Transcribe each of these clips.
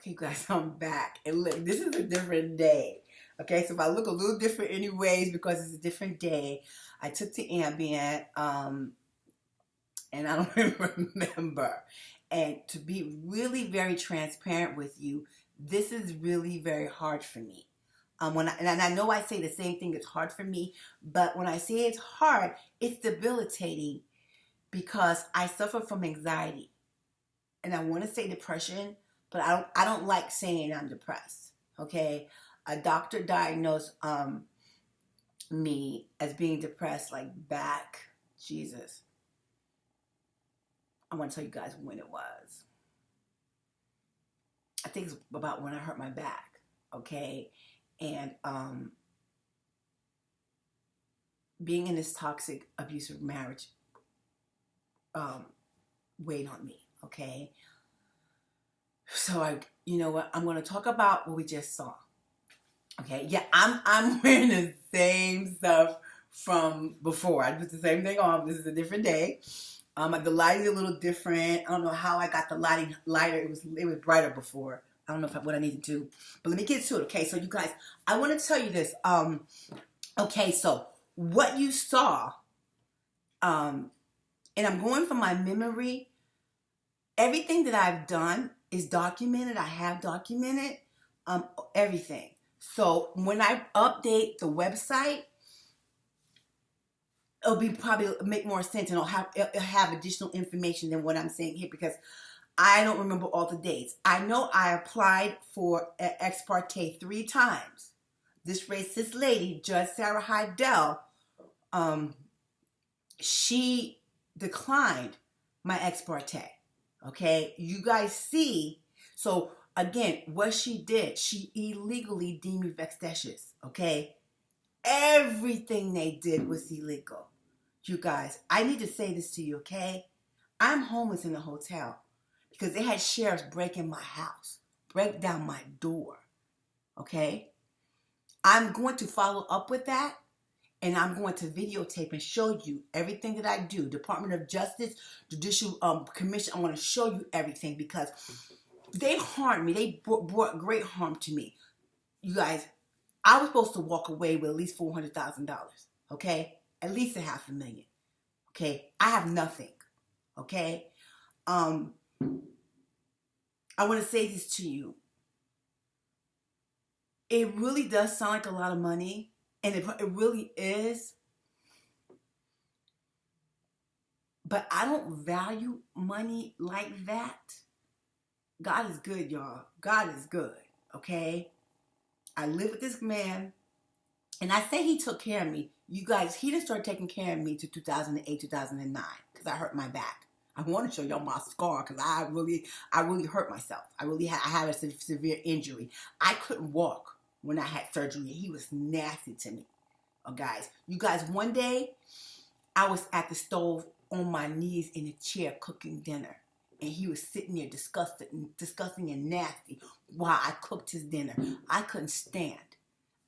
Okay, guys, I'm back. And look, this is a different day. Okay, so if I look a little different anyways because it's a different day, I took the Ambient, and I don't even remember. And to be really very transparent with you, this is really very hard for me. And I know I say the same thing, it's hard for me, but when I say it's hard, it's debilitating because I suffer from anxiety. And I want to say depression, but I don't like saying I'm depressed. Okay, a doctor diagnosed me as being depressed like back, Jesus. I want to tell you guys when it was. I think it's about when I hurt my back. Okay, and being in this toxic, abusive marriage weighed on me. Okay, so you know what? I'm going to talk about what we just saw. Okay, yeah, I'm wearing the same stuff from before. I put the same thing on. This is a different day. The lighting's a little different. I don't know how I got the lighting lighter. It was brighter before. I don't know what I need to do, but let me get to it. Okay, so you guys, I want to tell you this. Okay, so what you saw, and I'm going from my memory. Everything that I've done is documented. I have documented everything. So when I update the website, it'll be probably make more sense, and it'll have additional information than what I'm saying here because I don't remember all the dates. I know I applied for Ex-parte 3 times. This racist lady, Judge Sarah Heidel, she declined my Ex-parte. Okay, you guys see. So again, what she did, she illegally deemed me vexatious. Okay, everything they did was illegal. You guys, I need to say this to you. Okay, I'm homeless in a hotel because they had sheriffs break in my house, break down my door. Okay, I'm going to follow up with that. And I'm going to videotape and show you everything that I do. Department of Justice, Judicial Commission, I want to show you everything because they harmed me. They brought great harm to me. You guys, I was supposed to walk away with at least $400,000. Okay? At least $500,000. Okay? I have nothing. Okay? I want to say this to you. It really does sound like a lot of money. And it really is. But I don't value money like that. God is good, y'all. God is good, okay? I live with this man. And I say he took care of me. You guys, he didn't start taking care of me to 2008, 2009. Because I hurt my back. I want to show y'all my scar because I really hurt myself. I had a severe injury. I couldn't walk when I had surgery. He was nasty to me. Oh, guys. You guys, one day, I was at the stove on my knees in a chair cooking dinner. And he was sitting there disgusting and nasty while I cooked his dinner. I couldn't stand.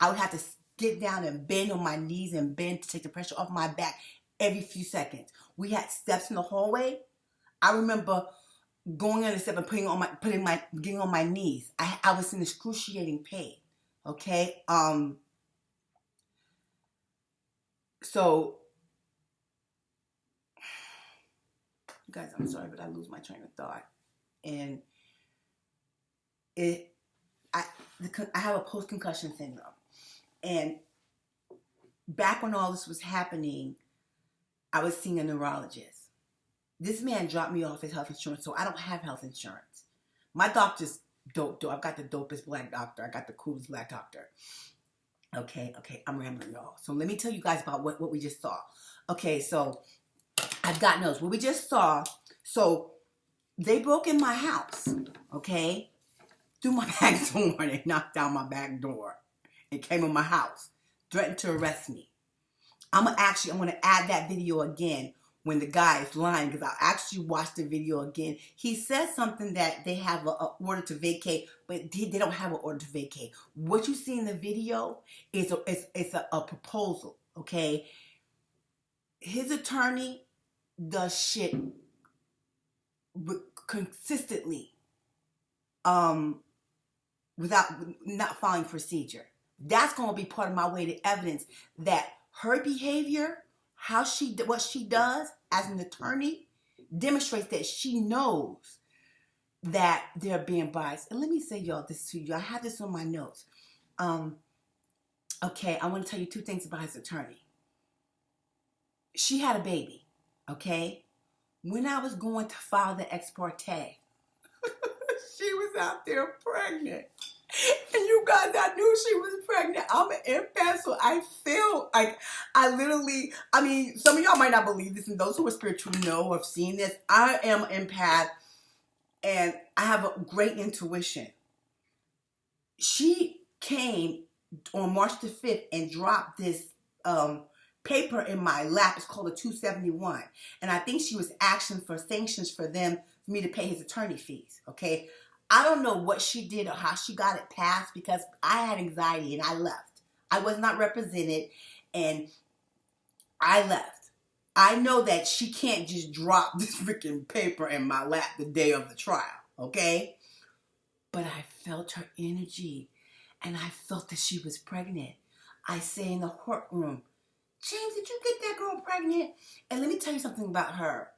I would have to get down and bend on my knees and bend to take the pressure off my back every few seconds. We had steps in the hallway. I remember going on the step and getting on my knees. I was in excruciating pain. Okay? So, guys, I'm sorry, but I lose my train of thought. And I have a post-concussion syndrome. And back when all this was happening, I was seeing a neurologist. This man dropped me off his health insurance, so I don't have health insurance. My doctor's dope. I've got the dopest black doctor. I got the coolest black doctor. Okay, I'm rambling, y'all. So let me tell you guys about what we just saw. Okay, so I've got notes. What we just saw, so they broke in my house, okay, through my back door. They knocked down my back door and came in my house, threatened to arrest me. I'm going to add that video again when the guy is lying because I actually watched the video again. He says something that they have an order to vacate, but they don't have an order to vacate. What you see in the video is a proposal, okay? His attorney does shit consistently. without not following procedure. That's going to be part of my weighted evidence that her behavior, what she does as an attorney, demonstrates that she knows that they're being biased. And let me say y'all this to you. I have this on my notes. Okay, I want to tell you two things about his attorney. She had a baby, okay? When I was going to file the ex-parte, she was out there pregnant. And you guys, I knew she was pregnant. I'm an empath, so I feel like I mean, some of y'all might not believe this, and those who are spiritual know or have seen this. I am an empath, and I have a great intuition. She came on March the 5th and dropped this paper in my lap. It's called a 271. And I think she was asking for sanctions for me to pay his attorney fees, okay? I don't know what she did or how she got it passed because I had anxiety and I left. I was not represented and I left. I know that she can't just drop this freaking paper in my lap the day of the trial, okay? But I felt her energy and I felt that she was pregnant. I say in the courtroom, James, did you get that girl pregnant? And let me tell you something about her.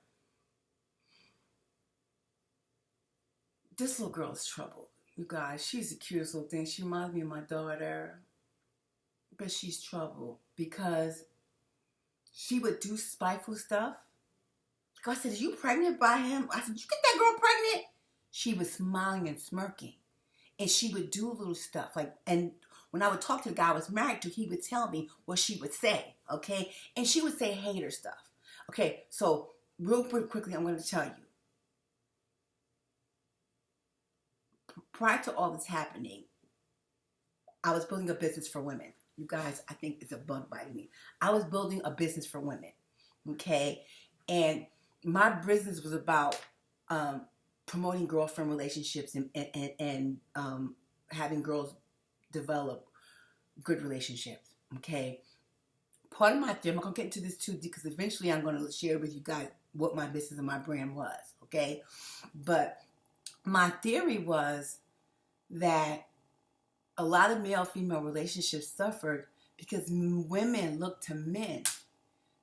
This little girl is trouble. You guys, she's the cutest little thing. She reminds me of my daughter. But she's trouble because she would do spiteful stuff. I said, are you pregnant by him? I said, did you get that girl pregnant? She was smiling and smirking. And she would do little stuff. And when I would talk to the guy I was married to, he would tell me what she would say, okay? And she would say hater stuff. Okay, so real quickly, I'm going to tell you. Prior to all this happening, I was building a business for women. You guys, I think it's a bug biting me. I was building a business for women, okay? And my business was about promoting girlfriend relationships and having girls develop good relationships, okay? Part of my theory, I'm not going to get into this too deep because eventually I'm going to share with you guys what my business and my brand was, okay? But my theory was that a lot of male-female relationships suffered because women looked to men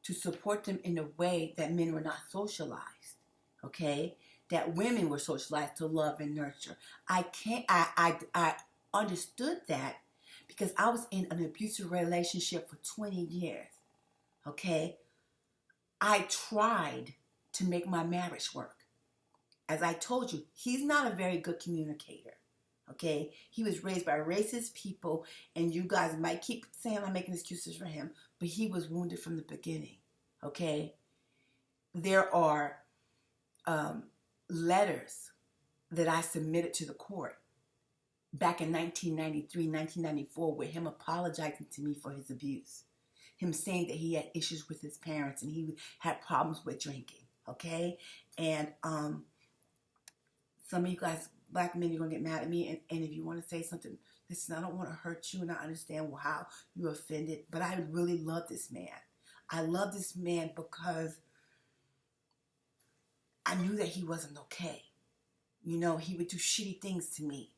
to support them in a way that men were not socialized, okay? That women were socialized to love and nurture. I understood that because I was in an abusive relationship for 20 years, okay? I tried to make my marriage work. As I told you, he's not a very good communicator, okay? He was raised by racist people, and you guys might keep saying I'm making excuses for him, but he was wounded from the beginning, okay? There are letters that I submitted to the court back in 1993, 1994, with him apologizing to me for his abuse. Him saying that he had issues with his parents and he had problems with drinking, okay? And some of you guys, black men, you're going to get mad at me. And if you want to say something, listen, I don't want to hurt you and I understand how you're offended. But I really love this man. I love this man because I knew that he wasn't okay. You know, he would do shitty things to me.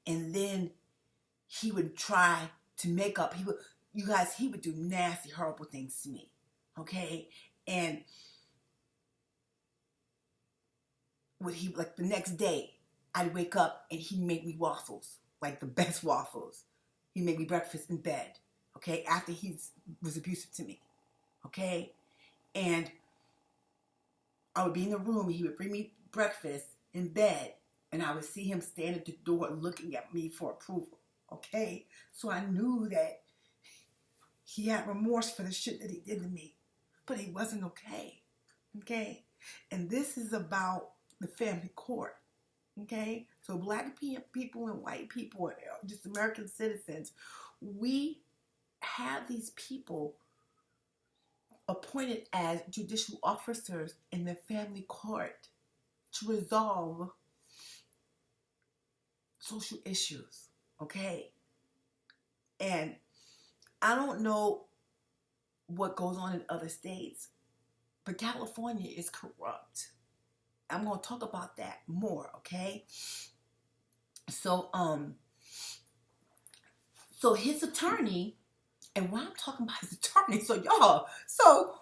And then he would try to make up. He would do nasty, horrible things to me. Okay? And like the next day, I'd wake up and he'd make me waffles, like the best waffles. He'd make me breakfast in bed, okay, after he was abusive to me, okay? And I would be in the room and he would bring me breakfast in bed and I would see him stand at the door looking at me for approval, okay? So I knew that he had remorse for the shit that he did to me, but he wasn't okay, okay? And this is about the family court, okay? So black people and white people, just American citizens, we have these people appointed as judicial officers in the family court to resolve social issues, okay? And I don't know what goes on in other states, but California is corrupt. I'm going to talk about that more, okay? So, So his attorney, and why I'm talking about his attorney, so y'all, so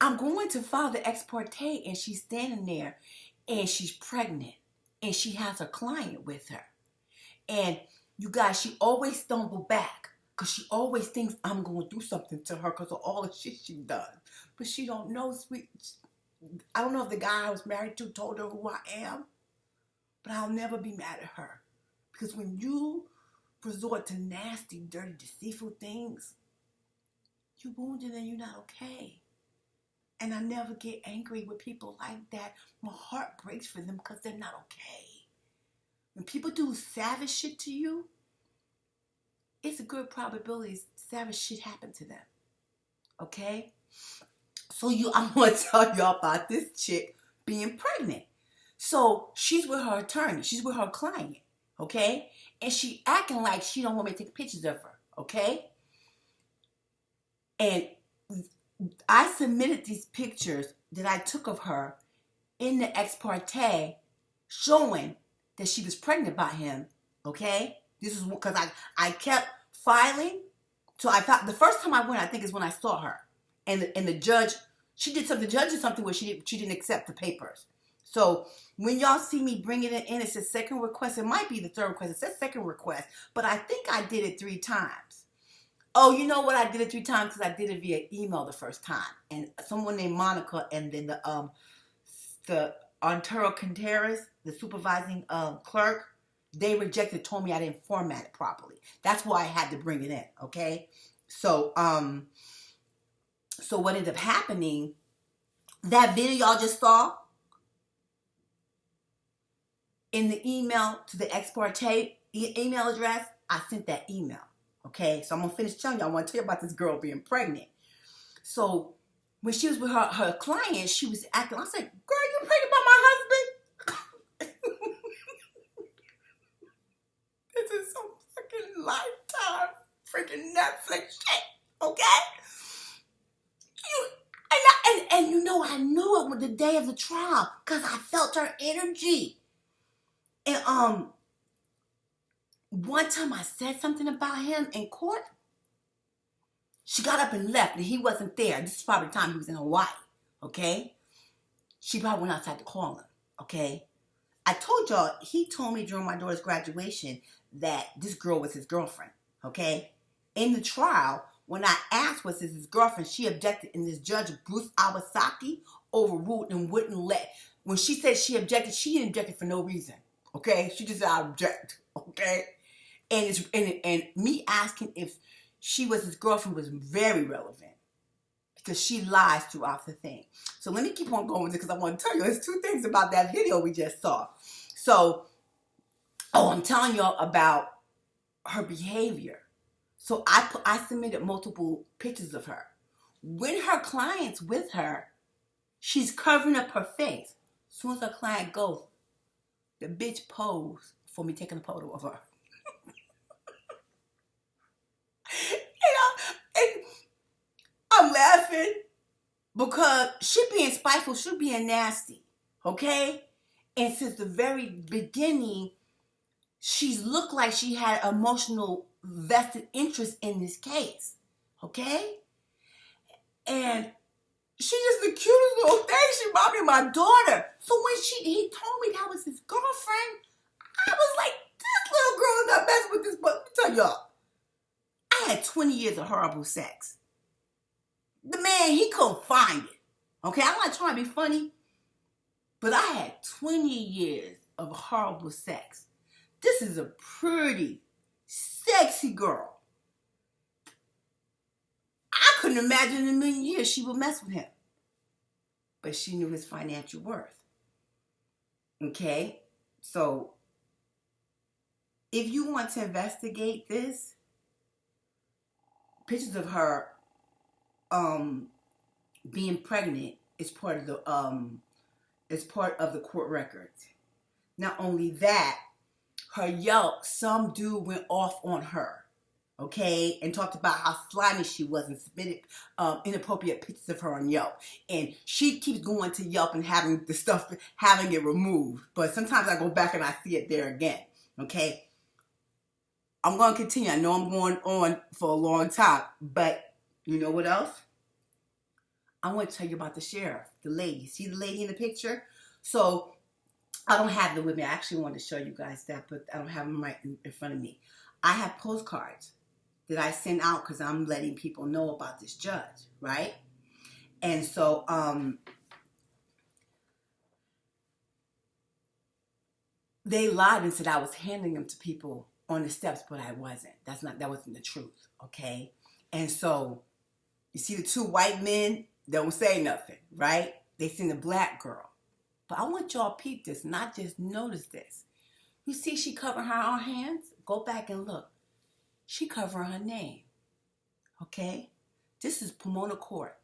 I'm going to file the ex-parte, and she's standing there, and she's pregnant, and she has her client with her. And you guys, she always stumble back because she always thinks I'm going to do something to her because of all the shit she does. But she don't know, sweet. I don't know if the guy I was married to told her who I am, but I'll never be mad at her. Because when you resort to nasty, dirty, deceitful things, you're wounded and you're not okay. And I never get angry with people like that. My heart breaks for them because they're not okay. When people do savage shit to you, it's a good probability savage shit happened to them. Okay? So I'm going to tell y'all about this chick being pregnant. So she's with her attorney. She's with her client. Okay? And she acting like she don't want me to take pictures of her. Okay? And I submitted these pictures that I took of her in the ex-parte showing that she was pregnant by him, okay? This is because I kept filing. So I thought the first time I went, I think is when I saw her. And the judge, the judge did something where she didn't accept the papers. So when y'all see me bringing it in, it says second request. It might be the third request. It says second request. But I think I did it 3 times. Oh, you know what? I did it 3 times because I did it via email the first time. And someone named Monica and then the Ontario Contreras, the supervising clerk, they rejected, told me I didn't format it properly. That's why I had to bring it in, okay? So what ended up happening, that video y'all just saw, in the email to the ex-parte email address, I sent that email, okay? So I'm going to finish telling you. I want to tell you about this girl being pregnant. So when she was with her client, she was acting. I said, girl, you pregnant by my husband? This is some fucking Lifetime freaking Netflix shit, okay? And you know, I knew it was the day of the trial because I felt her energy. And one time I said something about him in court. She got up and left, and he wasn't there. This is probably the time he was in Hawaii, okay? She probably went outside to call him, okay? I told y'all, he told me during my daughter's graduation that this girl was his girlfriend, okay? In the trial, when I asked was his girlfriend, she objected, and this judge, Bruce Awasaki, overruled and wouldn't let. When she said she didn't object for no reason, okay? She just said, I object, okay? And me asking if she was his girlfriend was very relevant because she lies throughout the thing. So let me keep on going with it because I want to tell you there's 2 things about that video we just saw. So, I'm telling y'all about her behavior. So I submitted multiple pictures of her. When her client's with her, she's covering up her face. As soon as her client goes, the bitch posed for me taking a photo of her. And I'm laughing because she being spiteful, she being nasty, okay? And since the very beginning, she's looked like she had emotional vested interest in this case, okay? And she's just the cutest little thing. She remind me of my daughter. So when he told me that was his girlfriend, I was like, this little girl is not messing with this. But let me tell y'all, I had 20 years of horrible sex. The man, he couldn't find it. Okay, I'm not trying to be funny, but I had 20 years of horrible sex. This is a pretty, sexy girl. I couldn't imagine in a million years she would mess with him. But she knew his financial worth. Okay, so if you want to investigate this, pictures of her being pregnant is part of the court records. Not only that, her Yelp, some dude went off on her, okay, and talked about how slimy she was and submitted inappropriate pictures of her on Yelp. And she keeps going to Yelp and having it removed. But sometimes I go back and I see it there again, okay. I'm going to continue. I know I'm going on for a long time, but you know what else? I want to tell you about the sheriff, the lady. See the lady in the picture? So I don't have them with me. I actually wanted to show you guys that, but I don't have them right in front of me. I have postcards that I send out because I'm letting people know about this judge, right? And so they lied and said I was handing them to people on the steps, but I wasn't. That wasn't the truth, okay? And so you see the two white men don't say nothing, right? They seen a black girl. But I want y'all to peep this, not just notice this. You see she covering her hands? Go back and look. She covering her name, okay? This is Pomona Court.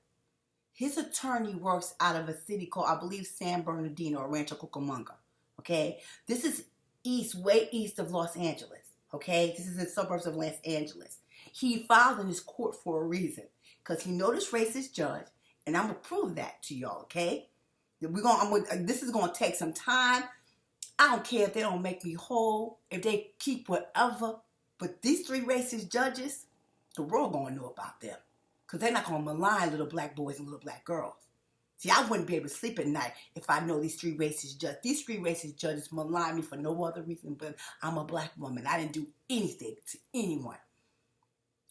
His attorney works out of a city called, I believe, San Bernardino or Rancho Cucamonga, okay? This is way east of Los Angeles, okay? This is the suburbs of Los Angeles. He filed in his court for a reason, because he know this racist judge, and I'm going to prove that to y'all, okay? This is going to take some time. I don't care if they don't make me whole, if they keep whatever, but these three racist judges, the world going to know about them. Because they're not going to malign little black boys and little black girls. See, I wouldn't be able to sleep at night if I know these three racist judges. These three racist judges malign me for no other reason but I'm a black woman. I didn't do anything to anyone.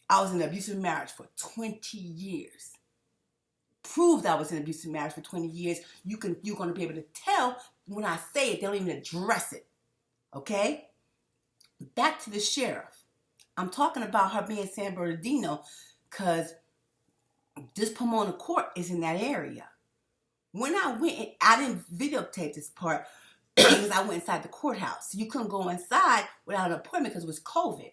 I was in an abusive marriage for 20 years. Proved I was in an abusive marriage for 20 years. You're going to be able to tell when I say it. They don't even address it. Okay? Back to the sheriff. I'm talking about her being San Bernardino because this Pomona Court is in that area. When I went, I didn't videotape this part because I went inside the courthouse. So you couldn't go inside without an appointment because it was COVID.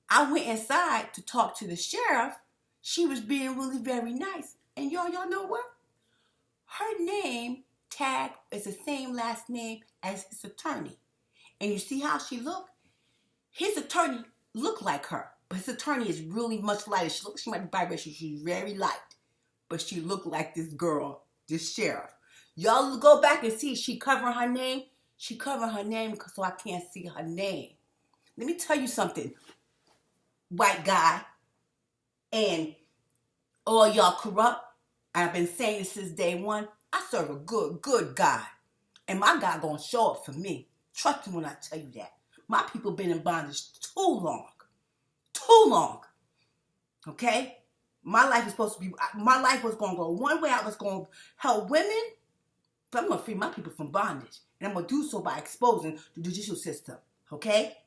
I went inside to talk to the sheriff. She was being really very nice. And y'all know what? Her name tag is the same last name as his attorney. And you see how she looked? His attorney looked like her. But his attorney is really much lighter. She might be biracial. She's very light. But she looked like this girl, this sheriff. Y'all go back and see she covering her name. She covering her name so I can't see her name. Let me tell you something, white guy, and all y'all corrupt. I've been saying this since day one. I serve a good God. And my God gonna show up for me. Trust me when I tell you that. My people been in bondage too long. Too long. Okay? My life was going to go one way. I was going to help women, but I'm going to free my people from bondage. And I'm going to do so by exposing the judicial system. Okay?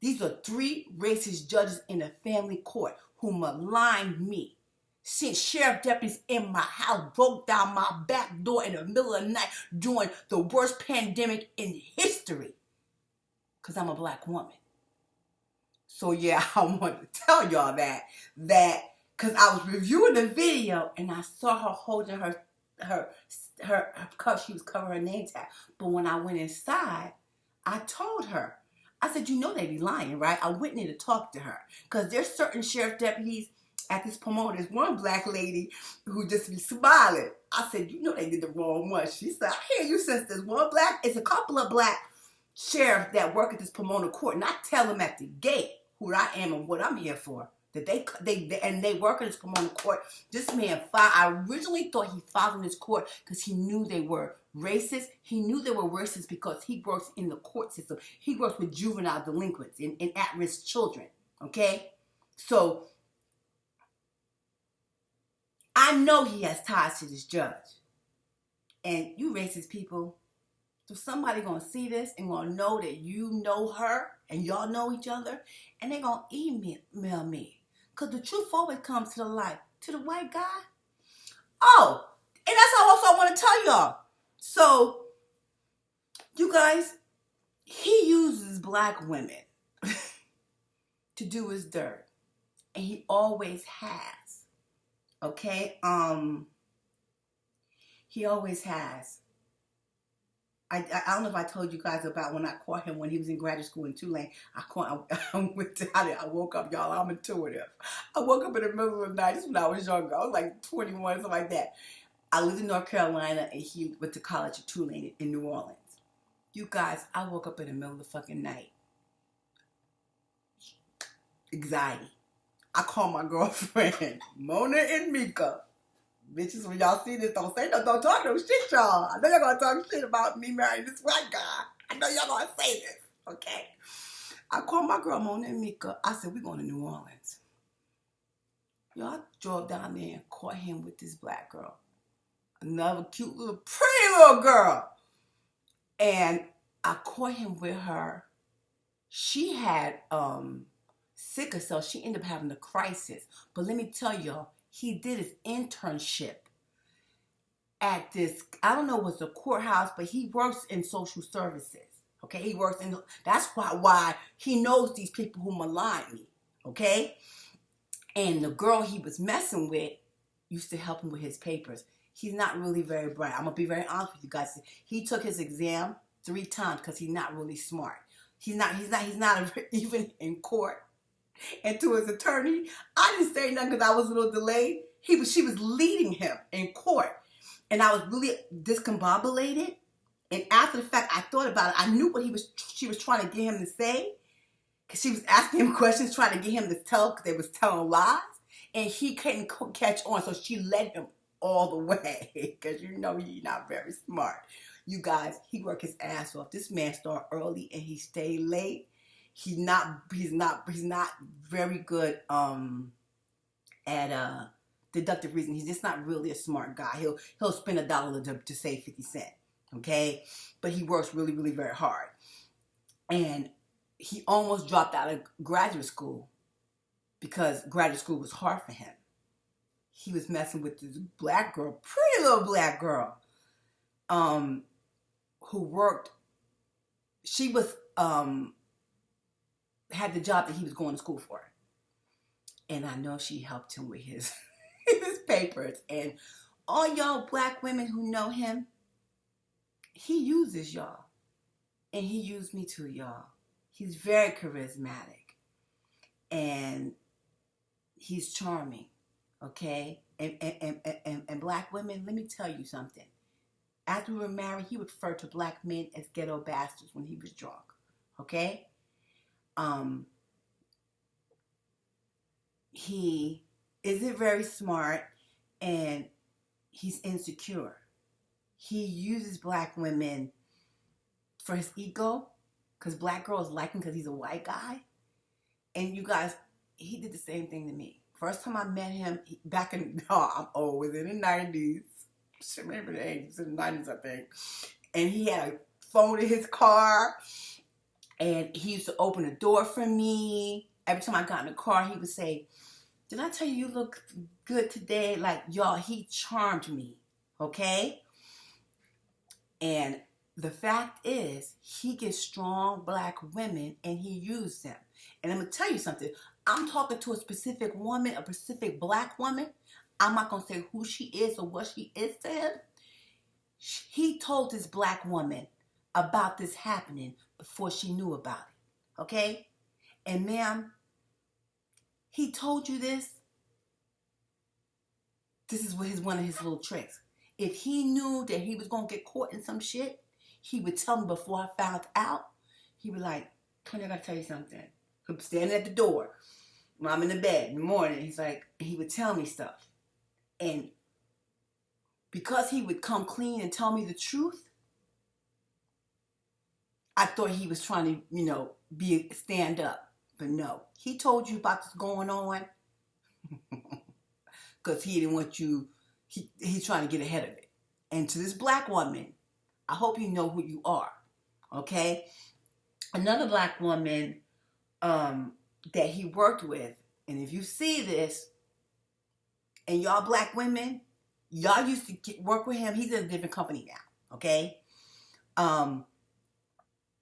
These are three racist judges in a family court who maligned me. Sent sheriff deputies in my house, broke down my back door in the middle of the night during the worst pandemic in history. Because I'm a black woman. So yeah, I want to tell y'all that because I was reviewing the video and I saw her holding her cup. She was covering her name tag. But when I went inside, I told her, I said, you know they be lying, right? I went in there to talk to her because there's certain sheriff deputies at this Pomona. There's one black lady who just be smiling. I said, you know they did the wrong one. She said, I hear you, sis. There's one black. It's a couple of black sheriffs that work at this Pomona court, and I tell them at the gate who I am and what I'm here for. That they work in this Pomona court. This man filed. I originally thought he filed in this court because he knew they were racist. He knew they were racist because he works in the court system. He works with juvenile delinquents and at-risk children. Okay, so I know he has ties to this judge. And you racist people, so somebody gonna see this and gonna know that you know her and y'all know each other, and they gonna email me. Cause the truth always comes to the light. To the white guy. Oh, and that's also I want to tell y'all. So, you guys, he uses black women to do his dirt. And he always has. Okay? He always has. I don't know if I told you guys about when I caught him when he was in graduate school in Tulane. I woke up, y'all. I'm intuitive. I woke up in the middle of the night. This is when I was younger. I was like 21, something like that. I lived in North Carolina, and he went to college at Tulane in New Orleans. You guys, I woke up in the middle of the fucking night. anxiety. I call my girlfriend, Mona and Mika. Bitches, when y'all see this, don't talk no shit, y'all. I know y'all gonna talk shit about me marrying this white guy. I know y'all gonna say this, okay? I called my girl, Mona and Mika. I said, we going to New Orleans. Y'all drove down there and caught him with this black girl. Another cute little, pretty little girl. And I caught him with her. She had sickle cell. She ended up having a crisis. But let me tell y'all, he did his internship at this, I don't know if it's a courthouse, but he works in social services. Okay, he works in, that's why he knows these people who malign me. Okay? And the girl he was messing with used to help him with his papers. He's not really very bright. I'm going to be very honest with you guys. He took his exam 3 times because he's not really smart. He's not even in court. And to his attorney, I didn't say nothing because I was a little delayed. She was leading him in court. And I was really discombobulated. And after the fact, I thought about it. I knew what she was trying to get him to say. Because she was asking him questions, trying to get him to tell, because they was telling lies. And he couldn't catch on, so she led him all the way. Because you know he's not very smart. You guys, he worked his ass off. This man started early and he stayed late. He's not very good at deductive reasoning. He's just not really a smart guy. He'll spend $1 to save 50 cents. Okay? But he works really, really very hard. And he almost dropped out of graduate school because graduate school was hard for him. He was messing with this black girl, pretty little black girl, who worked. She was had the job that he was going to school for, and I know she helped him with his his papers. And all y'all black women who know him, he uses y'all, and he used me too, y'all. He's very charismatic, and he's charming, okay? And black women, let me tell you something. After we were married, he would refer to black men as ghetto bastards when he was drunk, okay? He isn't very smart, and he's insecure. He uses black women for his ego, because black girls like him because he's a white guy. And you guys, he did the same thing to me. First time I met him, back in, I'm old, it was in the 90s. Maybe the 80s, in the 90s, I think. And he had a phone in his car. And he used to open the door for me. Every time I got in the car, he would say, did I tell you you look good today? Like, y'all, he charmed me. Okay? And the fact is, he gets strong black women and he used them. And I'm going to tell you something. I'm talking to a specific woman, a specific black woman. I'm not going to say who she is or what she is to him. He told this black woman about this happening before she knew about it. Okay? And ma'am, he told you this. This is one of his little tricks. If he knew that he was going to get caught in some shit, he would tell me before I found out. He would like, honey, I got to tell you something. He'd be standing at the door when I'm in the bed in the morning. He's like, he would tell me stuff. And because he would come clean and tell me the truth, I thought he was trying to, stand up. But no, he told you about this going on because he didn't want you, he's trying to get ahead of it. And to this black woman, I hope you know who you are, okay? Another black woman that he worked with, and if you see this, and y'all black women, y'all used to work with him. He's in a different company now, okay?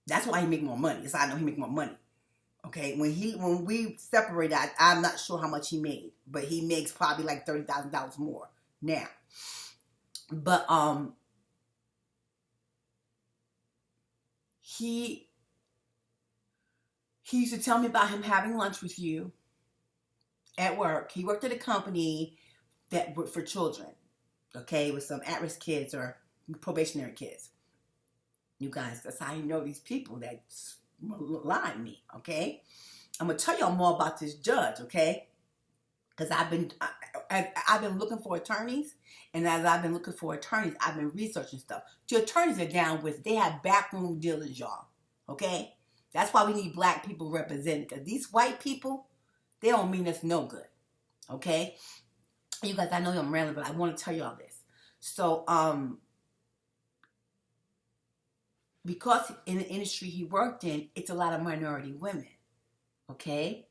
That's why he make more money. Yes, I know he make more money, okay? When we separated, I'm not sure how much he made, but he makes probably like $30,000 more now. But he used to tell me about him having lunch with you at work. He worked at a company that for children, okay, with some at-risk kids or probationary kids. You guys, that's how you know these people that lie to me, okay? I'm gonna tell y'all more about this judge, okay? Because I've been looking for attorneys, and as I've been looking for attorneys, I've been researching stuff. The attorneys are down with, they have backroom dealers, y'all, okay? That's why we need black people represented, because these white people, they don't mean us no good, okay? You guys, I know I'm rambling, but I want to tell y'all this. So, because in the industry he worked in, it's a lot of minority women, okay?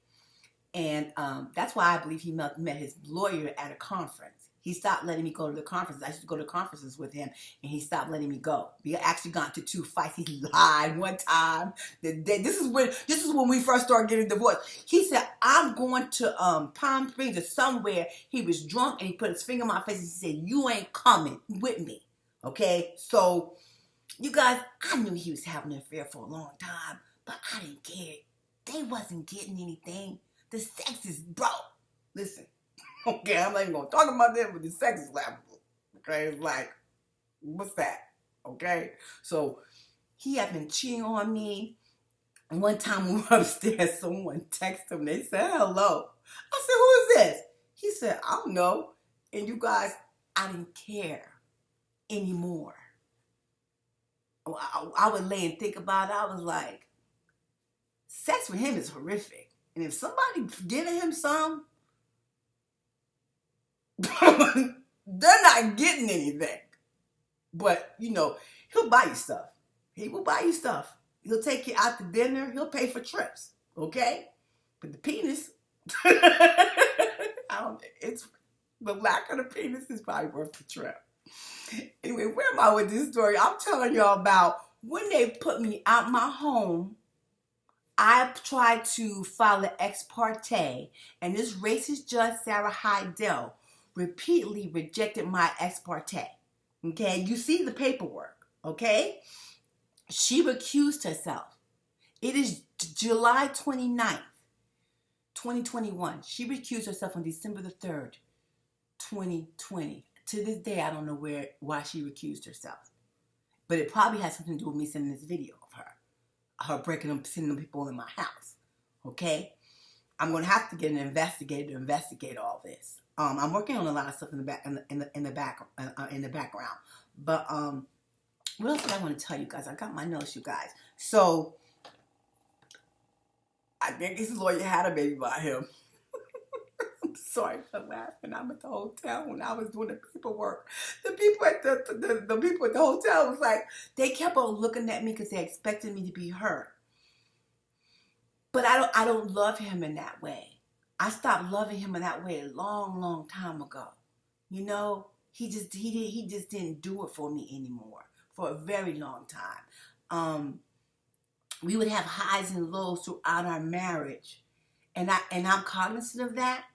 And that's why I believe he met his lawyer at a conference. He stopped letting me go to the conferences. I used to go to conferences with him, and he stopped letting me go. We actually got into 2 fights. He lied one time. This is when we first started getting divorced. He said, I'm going to Palm Springs or somewhere. He was drunk, and he put his finger in my face, and he said, you ain't coming with me. Okay? So, you guys, I knew he was having an affair for a long time, but I didn't care. They wasn't getting anything. The sex is bro. Listen, okay, I'm not even gonna talk about that, but the sex is laughable. Okay, it's like, what's that? Okay, so he had been cheating on me. And one time we were upstairs, someone texted him. They said, hello. I said, who is this? He said, I don't know. And you guys, I didn't care anymore. I would lay and think about it. I was like, sex with him is horrific. And if somebody giving him some, they're not getting anything. But, you know, he'll buy you stuff. He will buy you stuff. He'll take you out to dinner. He'll pay for trips. Okay? But the penis, it's the lack of the penis is probably worth the trip. Anyway, where am I with this story? I'm telling y'all about when they put me out my home. I tried to file an ex-parte, and this racist Judge Sarah Heidel repeatedly rejected my ex-parte. Okay, you see the paperwork, okay? She recused herself. It is July 29th, 2021. She recused herself on December the 3rd, 2020. To this day, I don't know why she recused herself. But it probably has something to do with me sending this video of her breaking them, sending them people in my house. Okay, I'm gonna have to get an investigator to investigate all this. I'm working on a lot of stuff in the background. But what else did I want to tell you guys? I got my notes, you guys. So I think his lawyer had a baby by him. I'm sorry for laughing. I'm at the hotel when I was doing the paperwork. The people at the people at the hotel was like, they kept on looking at me because they expected me to be hurt. But I don't love him in that way. I stopped loving him in that way a long, long time ago. You know, he just didn't do it for me anymore for a very long time. We would have highs and lows throughout our marriage, and I'm cognizant of that.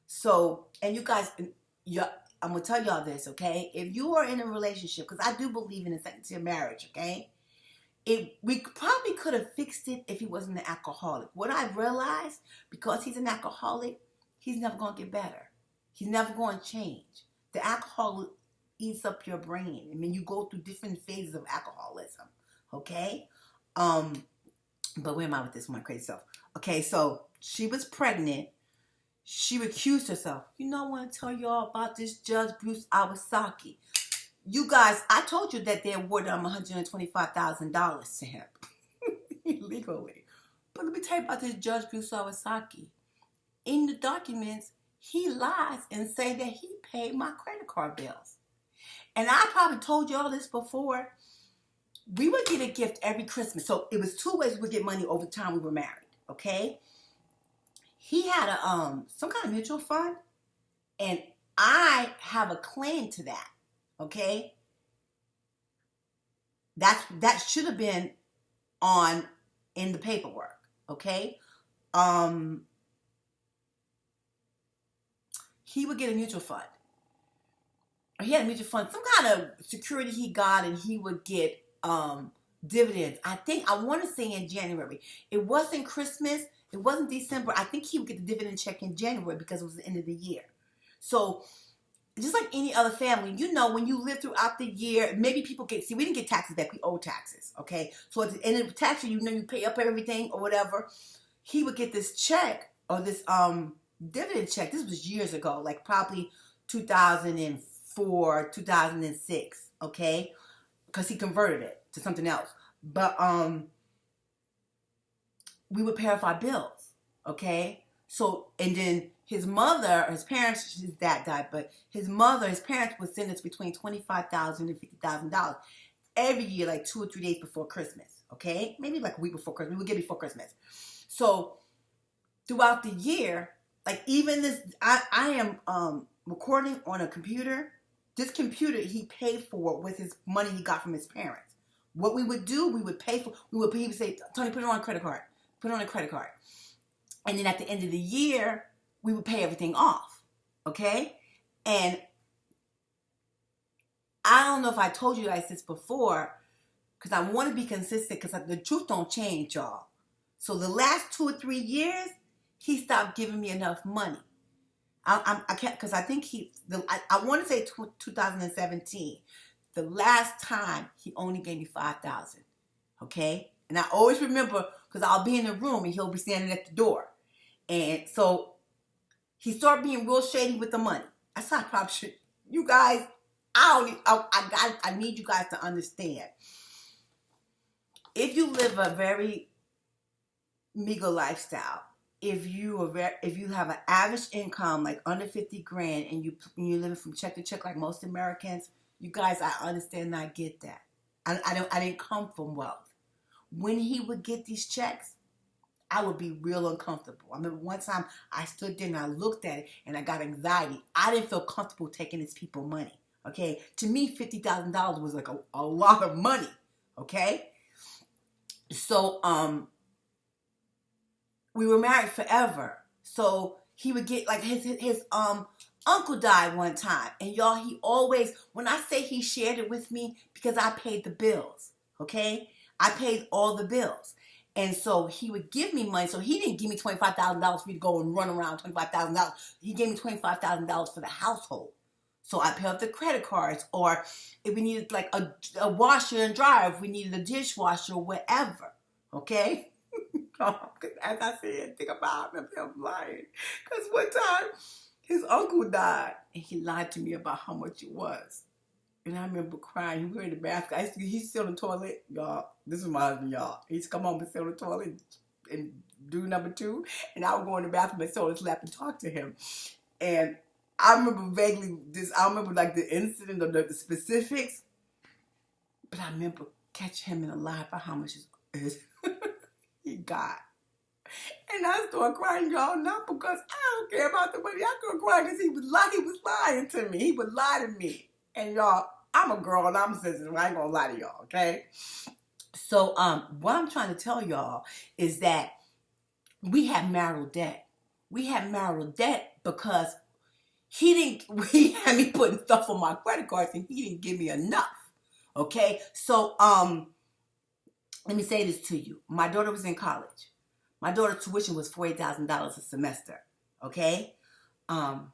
So, and you guys, I'm going to tell y'all this, okay? If you are in a relationship, because I do believe in a second-tier marriage, okay? We probably could have fixed it if he wasn't an alcoholic. What I've realized, because he's an alcoholic, he's never going to get better. He's never going to change. The alcohol eats up your brain. I mean, you go through different phases of alcoholism, okay? But where am I with this, my crazy self? Okay, so she was pregnant. She recused herself. You know, I want to tell y'all about this Judge Bruce Awasaki. You guys, I told you that they awarded him $125,000 to him illegally. But let me tell you about this Judge Bruce Awasaki. In the documents, he lies and say that he paid my credit card bills. And I probably told you all this before. We would get a gift every Christmas. So it was 2 ways we would get money over the time we were married. Okay? He had a some kind of mutual fund, and I have a claim to that. Okay, that should have been in the paperwork. Okay, he would get a mutual fund. He had a mutual fund, some kind of security he got, and he would get dividends. I want to say in January. It wasn't Christmas. It wasn't December. I think he would get the dividend check in January because it was the end of the year. So, just like any other family, you know, when you live throughout the year, maybe people we didn't get taxes back. We owe taxes, okay? So at the end of the tax year, you know, you pay up everything or whatever. he would get this check or this dividend check. This was years ago, like probably 2004, 2006, okay? Because he converted it to something else. But we would pay off our bills, okay? So, and then his mother, his parents, his dad died, but his mother, his parents would send us between $25,000 and $50,000 every year, like 2 or 3 days before Christmas, okay? Maybe like a week before Christmas. We would get before Christmas. So throughout the year, like even this, I am recording on a computer. This computer he paid for with his money he got from his parents. What we would do, we would pay for, he would say, Tony, put it on a credit card. Put it on a credit card. And then at the end of the year, we would pay everything off, okay? And I don't know if I told you guys this before, because I want to be consistent, because the truth don't change, y'all. So the last 2 or 3 years, he stopped giving me enough money. I can't, because I think I want to say 2017. The last time he only gave me $5,000, okay? And I always remember, because I'll be in the room and he'll be standing at the door. And so he started being real shady with the money. I said, I probably should. You guys, I need you guys to understand. If you live a very meager lifestyle, if you have an average income like under 50 grand and you're living from check to check like most Americans, you guys, I understand and I get that. I didn't come from wealth. When he would get these checks, I would be real uncomfortable. I remember one time I stood there and I looked at it and I got anxiety. I didn't feel comfortable taking these people money. Okay? To me, $50,000 was like a lot of money. Okay? So, we were married forever. So he would get, like, his uncle died one time. And y'all, he always, when I say he shared it with me, because I paid the bills. Okay? I paid all the bills. And so he would give me money. So he didn't give me $25,000 for me to go and run around $25,000. He gave me $25,000 for the household. So I pay off the credit cards. Or if we needed like a washer and dryer, if we needed a dishwasher or whatever. Okay? As I said, think about him lying. Because one time his uncle died and he lied to me about how much it was. And I remember crying. He went in the bathroom. He's still in the toilet, y'all. This is my husband, y'all. He used to come home and sit on the toilet and do number 2. And I would go in the bathroom and sit on his lap and talk to him. And I remember vaguely this. I remember like the incident or the specifics. But I remember catching him in a lie about how much he got. And I started crying, y'all, not because I don't care about the money. I started crying because he was lying to me. He would lie to me. And y'all, I'm a girl and I'm sensitive. I ain't gonna lie to y'all, okay? So, what I'm trying to tell y'all is that we have marital debt. We have marital debt because he had me putting stuff on my credit cards and he didn't give me enough, okay? So, let me say this to you. My daughter was in college. My daughter's tuition was $48,000 a semester, okay? Or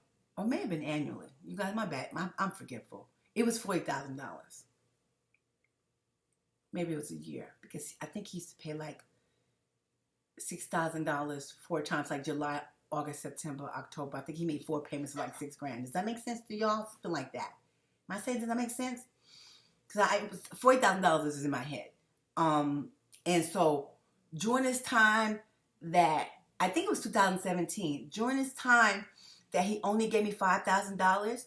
may have been annually. You guys, my bad. I'm forgetful. It was $40,000. Maybe it was a year because I think he used to pay like $6,000 4 times, like July, August, September, October. I think he made 4 payments of like $6 grand. Does that make sense to y'all? Something like that. Am I saying, does that make sense? Because $40,000 is in my head. And so during this time that, I think it was 2017, during this time that he only gave me $5,000,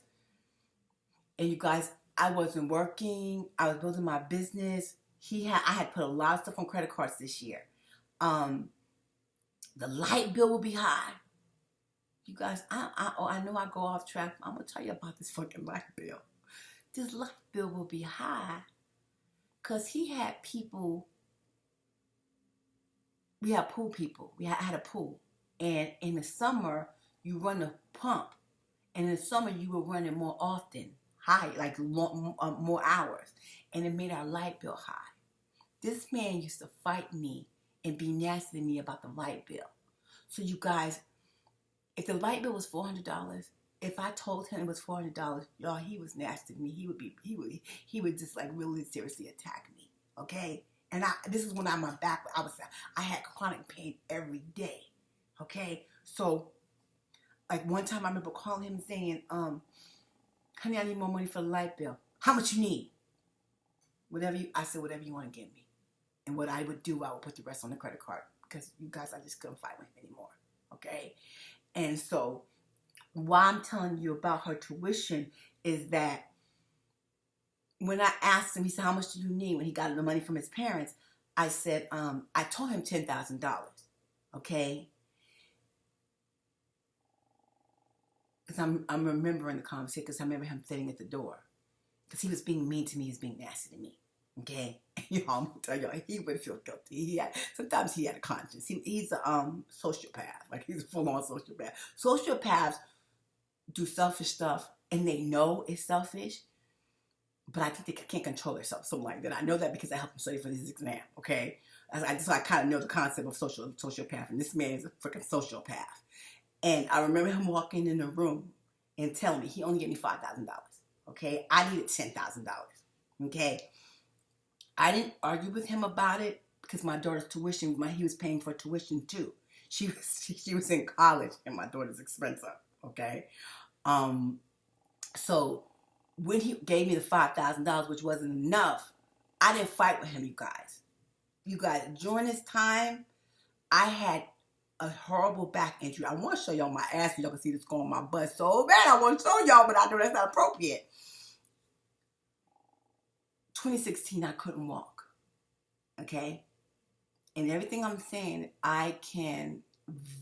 and you guys, I wasn't working, I was building my business. I had put a lot of stuff on credit cards this year. The light bill will be high. You guys, I know I go off track. I'm gonna tell you about this fucking light bill. This light bill will be high because he had people. We had pool people. I had a pool, and in the summer you run the pump, and in the summer you were running more often, high, like more hours, and it made our light bill high. This man used to fight me and be nasty to me about the light bill. So you guys, if the light bill was $400, if I told him it was $400, y'all, he was nasty to me. He would just like really seriously attack me, okay? And this is when my back, I had chronic pain every day. Okay? So, like one time I remember calling him saying, honey, I need more money for the light bill. How much you need? I said, whatever you want to give me. And what I would do, I would put the rest on the credit card. Because you guys, I just couldn't fight with him anymore. Okay? And so, why I'm telling you about her tuition is that when I asked him, he said, how much do you need when he got the money from his parents? I said, I told him $10,000. Okay? Because I'm remembering the conversation, because I remember him sitting at the door. Because he was being mean to me, he was being nasty to me. Okay? Y'all, I'm going to tell y'all, he would feel guilty. Sometimes he had a conscience. He's a sociopath. Like, he's a full-on sociopath. Sociopaths do selfish stuff, and they know it's selfish, but I think they can't control themselves, something like that. I know that because I helped him study for this exam, okay? So I kind of know the concept of sociopath, and this man is a freaking sociopath. And I remember him walking in the room and telling me he only gave me $5,000, okay? I needed $10,000, okay? I didn't argue with him about it because my daughter's tuition, he was paying for tuition too. She was in college, and my daughter's expensive, okay? So when he gave me the $5,000, which wasn't enough, I didn't fight with him, you guys. You guys, during this time, I had a horrible back injury. I want to show y'all my ass so y'all can see this going on my butt so bad. I want to show y'all, but I know that's not appropriate. 2016, I couldn't walk. Okay? And everything I'm saying, I can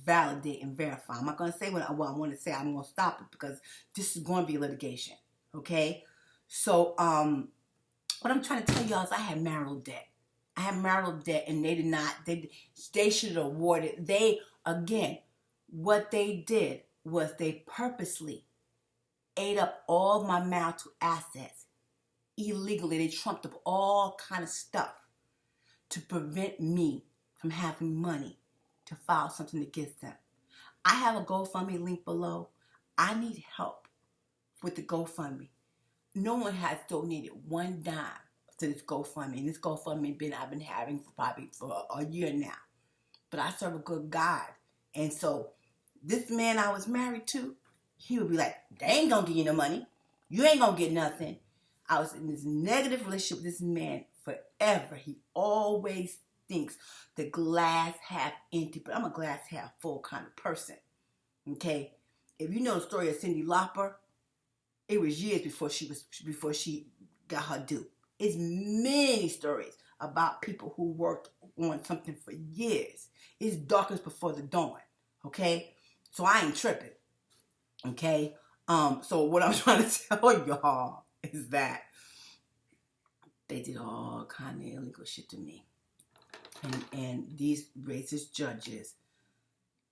validate and verify. I'm not going to say what I want to say. I'm going to stop it because this is going to be litigation. Okay? So, what I'm trying to tell y'all is I had marital debt. I had marital debt, and they did not, they should have awarded, what they did was they purposely ate up all my marital assets illegally. They trumped up all kind of stuff to prevent me from having money to file something against them. I have a GoFundMe link below. I need help with the GoFundMe. No one has donated one dime to this GoFundMe. And this GoFundMe I've been having for a year now. But I serve a good God. And so this man I was married to, he would be like, they ain't gonna give you no money. You ain't gonna get nothing. I was in this negative relationship with this man forever. He always thinks the glass half empty, but I'm a glass half full kind of person. Okay? If you know the story of Cyndi Lauper, it was years before she got her due. It's many stories about people who worked on something for years. It's darkest before the dawn. Okay? So I ain't tripping. Okay? So what I'm trying to tell y'all is that they did all kind of illegal shit to me. And these racist judges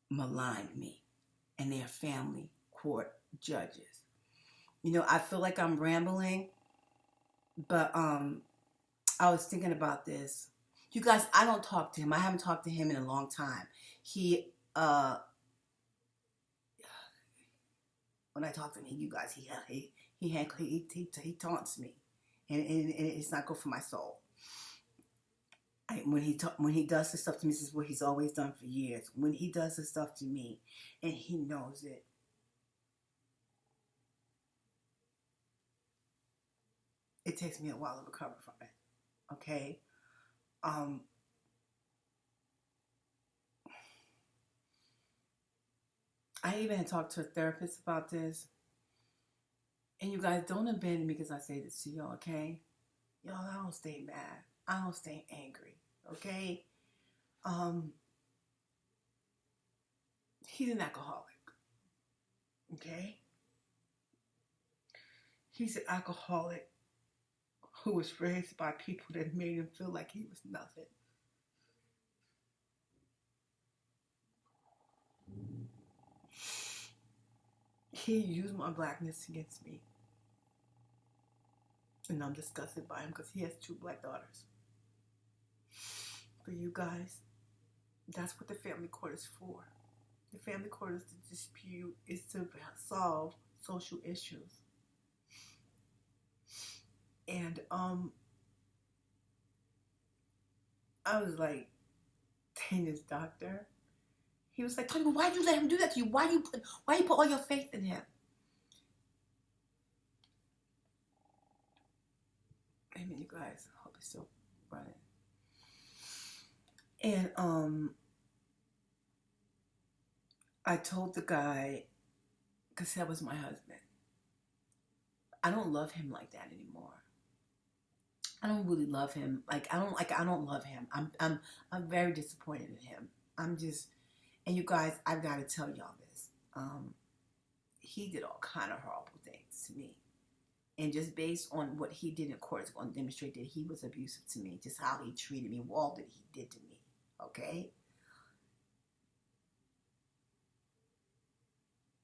maligned me. And they're family court judges. You know, I feel like I'm rambling, but I was thinking about this. You guys, I don't talk to him. I haven't talked to him in a long time. He when I talk to him, you guys, he taunts me, and it's not good for my soul. When he does this stuff to me, this is what he's always done for years. When he does this stuff to me, and he knows it, it takes me a while to recover from it. Okay? I even had talked to a therapist about this. And you guys, don't abandon me because I say this to y'all, okay? Y'all, I don't stay mad. I don't stay angry, okay? He's an alcoholic, okay? He's an alcoholic who was raised by people that made him feel like he was nothing. He used my blackness against me. And I'm disgusted by him because he has 2 black daughters. For you guys, that's what the family court is for. The family court is to dispute, is to solve social issues. And I was like, dang, this doctor. He was like, Tony, why'd you let him do that to you? Why you put all your faith in him? I mean, you guys, I hope it's still running. And I told the guy, because that was my husband, I don't love him like that anymore. I don't really love him. I don't love him. I'm very disappointed in him. And you guys, I've got to tell y'all this. He did all kind of horrible things to me. And just based on what he did in court, it's going to demonstrate that he was abusive to me. Just how he treated me, all that he did to me. Okay?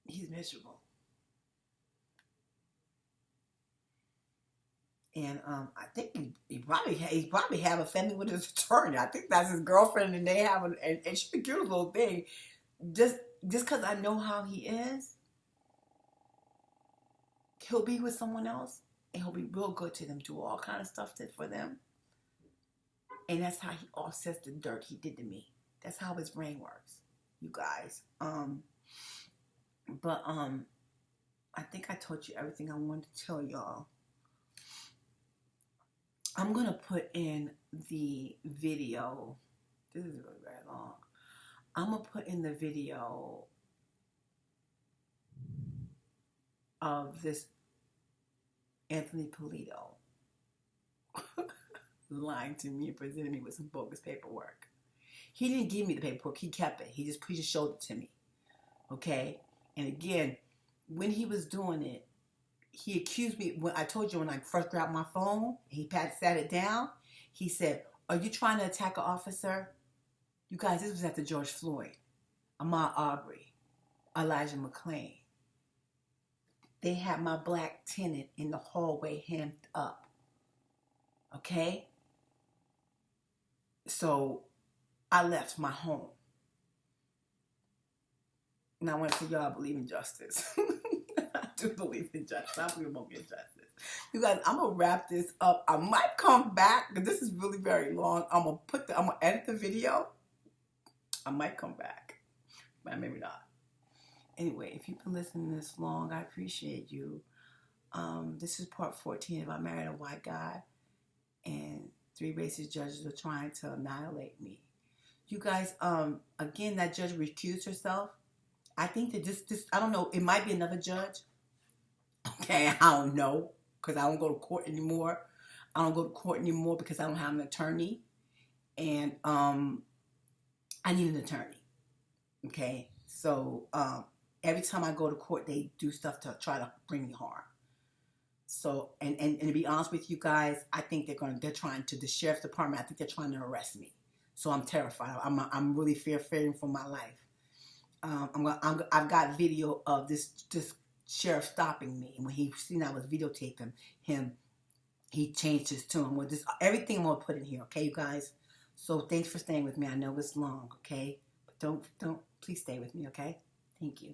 He's miserable. And I think he probably have a family with his attorney. I think that's his girlfriend, and they have and she's a cute little thing. Just because I know how he is, he'll be with someone else, and he'll be real good to them, do all kind of stuff for them. And that's how he offsets the dirt he did to me. That's how his brain works, you guys. But I think I told you everything I wanted to tell y'all. I'm going to put in the video. This is really very long. I'm going to put in the video of this Anthony Polito lying to me and presenting me with some bogus paperwork. He didn't give me the paperwork. He kept it. He just showed it to me. Okay? And again, when he was doing it, he accused me. When I told you when I first grabbed my phone, he sat it down. He said, "Are you trying to attack an officer?" You guys, this was after George Floyd, Ahmaud Arbery, Elijah McClain. They had my black tenant in the hallway hemmed up. Okay? So I left my home. And I want to say, y'all, I believe in justice. I do believe in justice. I believe we'll get justice. You guys, I'm going to wrap this up. I might come back, because this is really very long. I'm going to edit the video. I might come back. But maybe not. Anyway, if you've been listening this long, I appreciate you. This is part 14 of I Married a White Guy, and 3 racist judges are trying to annihilate me. You guys, again, that judge recused herself. I think that this, I don't know, it might be another judge. Okay, I don't know, because I don't go to court anymore. I don't go to court anymore because I don't have an attorney. And I need an attorney. Okay, so every time I go to court, they do stuff to try to bring me harm. So, and to be honest with you guys, I think they're trying to, the Sheriff Department, I think they're trying to arrest me. So I'm terrified. I'm really fearing for my life. I've got video of this sheriff stopping me. And when he seen I was videotaping him, he changed his tune. Well, everything I'm going to put in here, okay, you guys? So thanks for staying with me. I know it's long, okay? But please stay with me, okay? Thank you.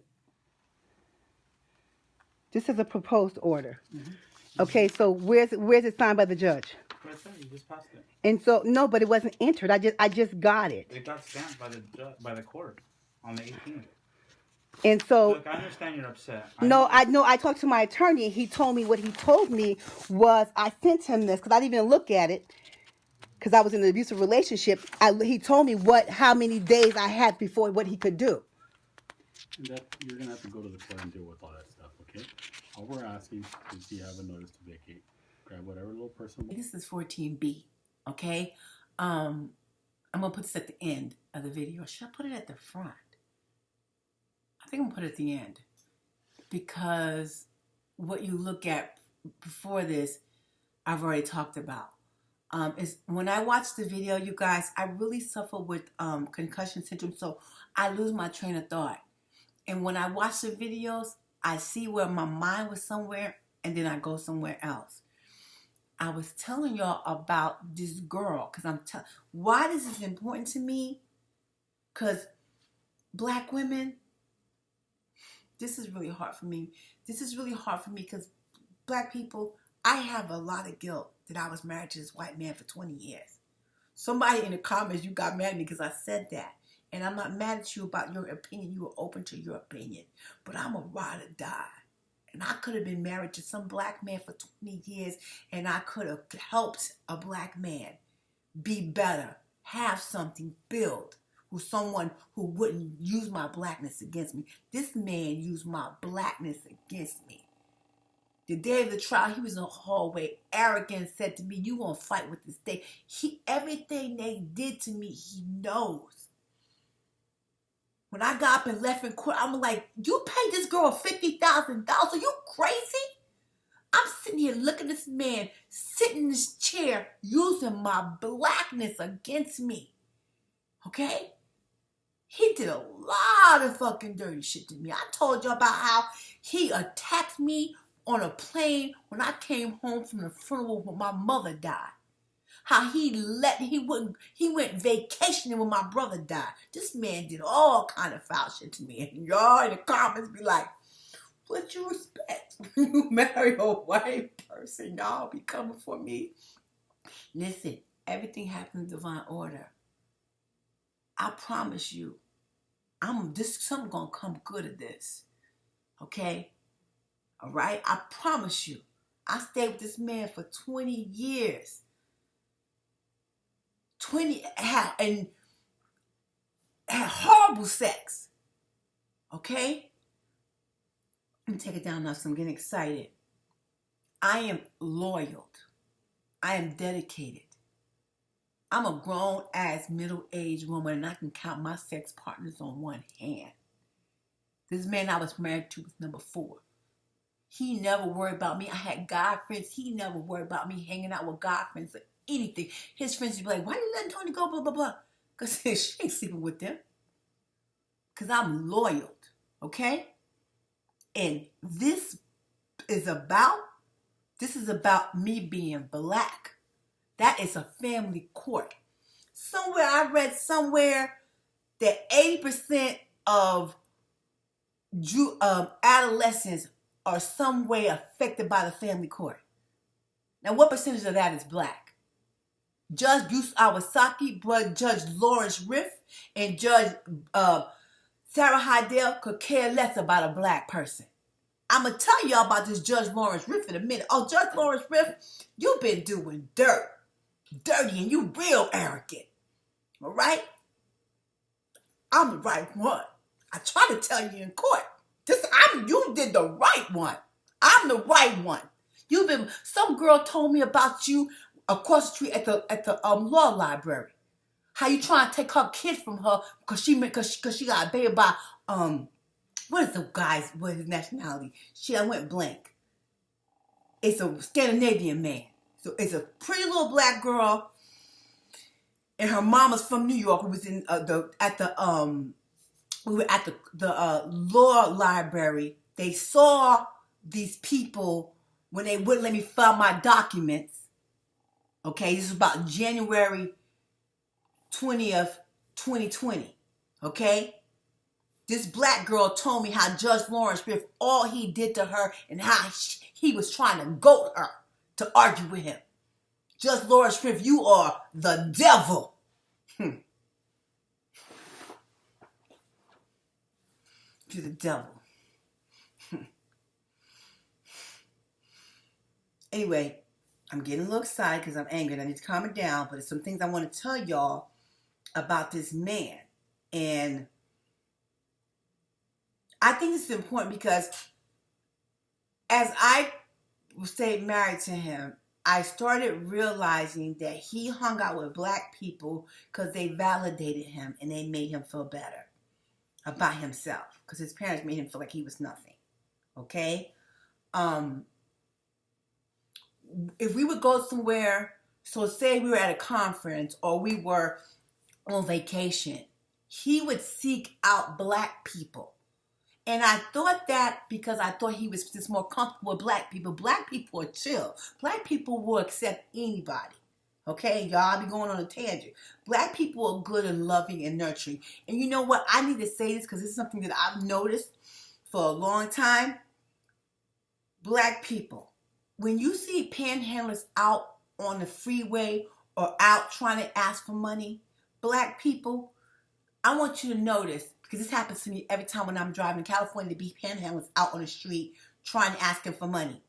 This is a proposed order. Mm-hmm. Okay, so where's it signed by the judge? Right there, you just passed it. And so no, but it wasn't entered. I just got it. It got stamped by the court on the 18th. And so look, I understand you're upset. I talked to my attorney, and he told me what he told me was I sent him this because I didn't even look at it because I was in an abusive relationship. He told me how many days I had before what he could do. And that you're gonna have to go to the court and deal with all that stuff, okay? All we're asking is you have a notice to vacate. Grab whatever little person. This is 14B, okay? I'm gonna put this at the end of the video. Should I put it at the front? I think I'm gonna put it at the end, because what you look at before this, I've already talked about. Is when I watch the video, you guys, I really suffer with concussion syndrome, so I lose my train of thought. And when I watch the videos, I see where my mind was somewhere, and then I go somewhere else. I was telling y'all about this girl, because why this is important to me, because black women, this is really hard for me. This is really hard for me because black people, I have a lot of guilt that I was married to this white man for 20 years. Somebody in the comments, you got mad at me because I said that. And I'm not mad at you about your opinion. You were open to your opinion. But I'm a ride or die. And I could have been married to some black man for 20 years, and I could have helped a black man be better, have something, build, with someone who wouldn't use my blackness against me. This man used my blackness against me. The day of the trial, he was in the hallway, arrogant, and said to me, "You gonna fight with this day." Everything they did to me, he knows. When I got up and left in court, I'm like, "You paid this girl $50,000? Are you crazy?" I'm sitting here looking at this man sitting in this chair using my blackness against me. Okay? He did a lot of fucking dirty shit to me. I told you about how he attacked me on a plane when I came home from the funeral when my mother died. How he went vacationing when my brother died. This man did all kind of foul shit to me. And y'all in the comments be like, what you expect when you marry a white person? Y'all be coming for me. Listen, everything happens in divine order. I promise you, something gonna come good of this. Okay? All right? I promise you. I stayed with this man for 20 years. 20 and had horrible sex. Okay? Let me take it down now so I'm getting excited. I am loyal. I am dedicated. I'm a grown-ass, middle-aged woman, and I can count my sex partners on one hand. This man I was married to was number 4. He never worried about me. I had guy friends. He never worried about me hanging out with guy friends or anything. His friends would be like, "Why you letting Tony go, blah, blah, blah?" Because she ain't sleeping with them. Because I'm loyal, okay? And this is about me being black. That is a family court. Somewhere I read that 80% of adolescents are some way affected by the family court. Now, what percentage of that is black? Judge Bruce Awasaki, Judge Lawrence Riff, and Judge Sarah Heidel could care less about a black person. I'm going to tell y'all about this Judge Lawrence Riff in a minute. Oh, Judge Lawrence Riff, you've been doing dirty, and you real arrogant. All right? I'm the right one. I try to tell you in court. You did the right one. I'm the right one. Some girl told me about you across the street at the law library. How you trying to take her kid from her because she got a baby by what is his nationality? I went blank. It's a Scandinavian man. So it's a pretty little black girl, and her mama's from New York. Who was we were at the law library. They saw these people when they wouldn't let me file my documents. Okay, this is about January 20th, 2020. Okay, this black girl told me how Judge Lawrence Riff, all he did to her, and how he was trying to goat her to argue with him. Judge Lawrence Riff, you are the devil. You're the devil. Anyway, I'm getting a little excited because I'm angry and I need to calm it down, but there's some things I want to tell y'all about this man. And I think this is important because as I stayed married to him, I started realizing that he hung out with black people because they validated him and they made him feel better about himself because his parents made him feel like he was nothing. Okay? If we would go somewhere, so say we were at a conference or we were on vacation, he would seek out black people. And I thought that because I thought he was just more comfortable with black people. Black people are chill. Black people will accept anybody. Okay, y'all, I'll be going on a tangent. Black people are good and loving and nurturing. And you know what? I need to say this because this is something that I've noticed for a long time. Black people, when you see panhandlers out on the freeway or out trying to ask for money, black people, I want you to notice, because this happens to me every time when I'm driving in California, to be panhandlers out on the street trying to ask them for money.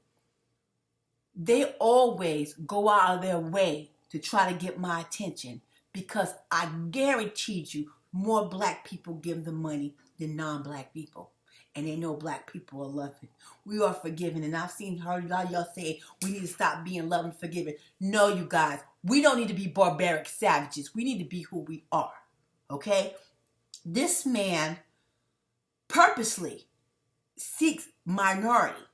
They always go out of their way to try to get my attention, because I guaranteed you more black people give them money than non-black people. And they know black people are loving. We are forgiving. And I've heard a lot of y'all say we need to stop being loving and forgiving. No, you guys. We don't need to be barbaric savages. We need to be who we are. Okay? This man purposely seeks minority.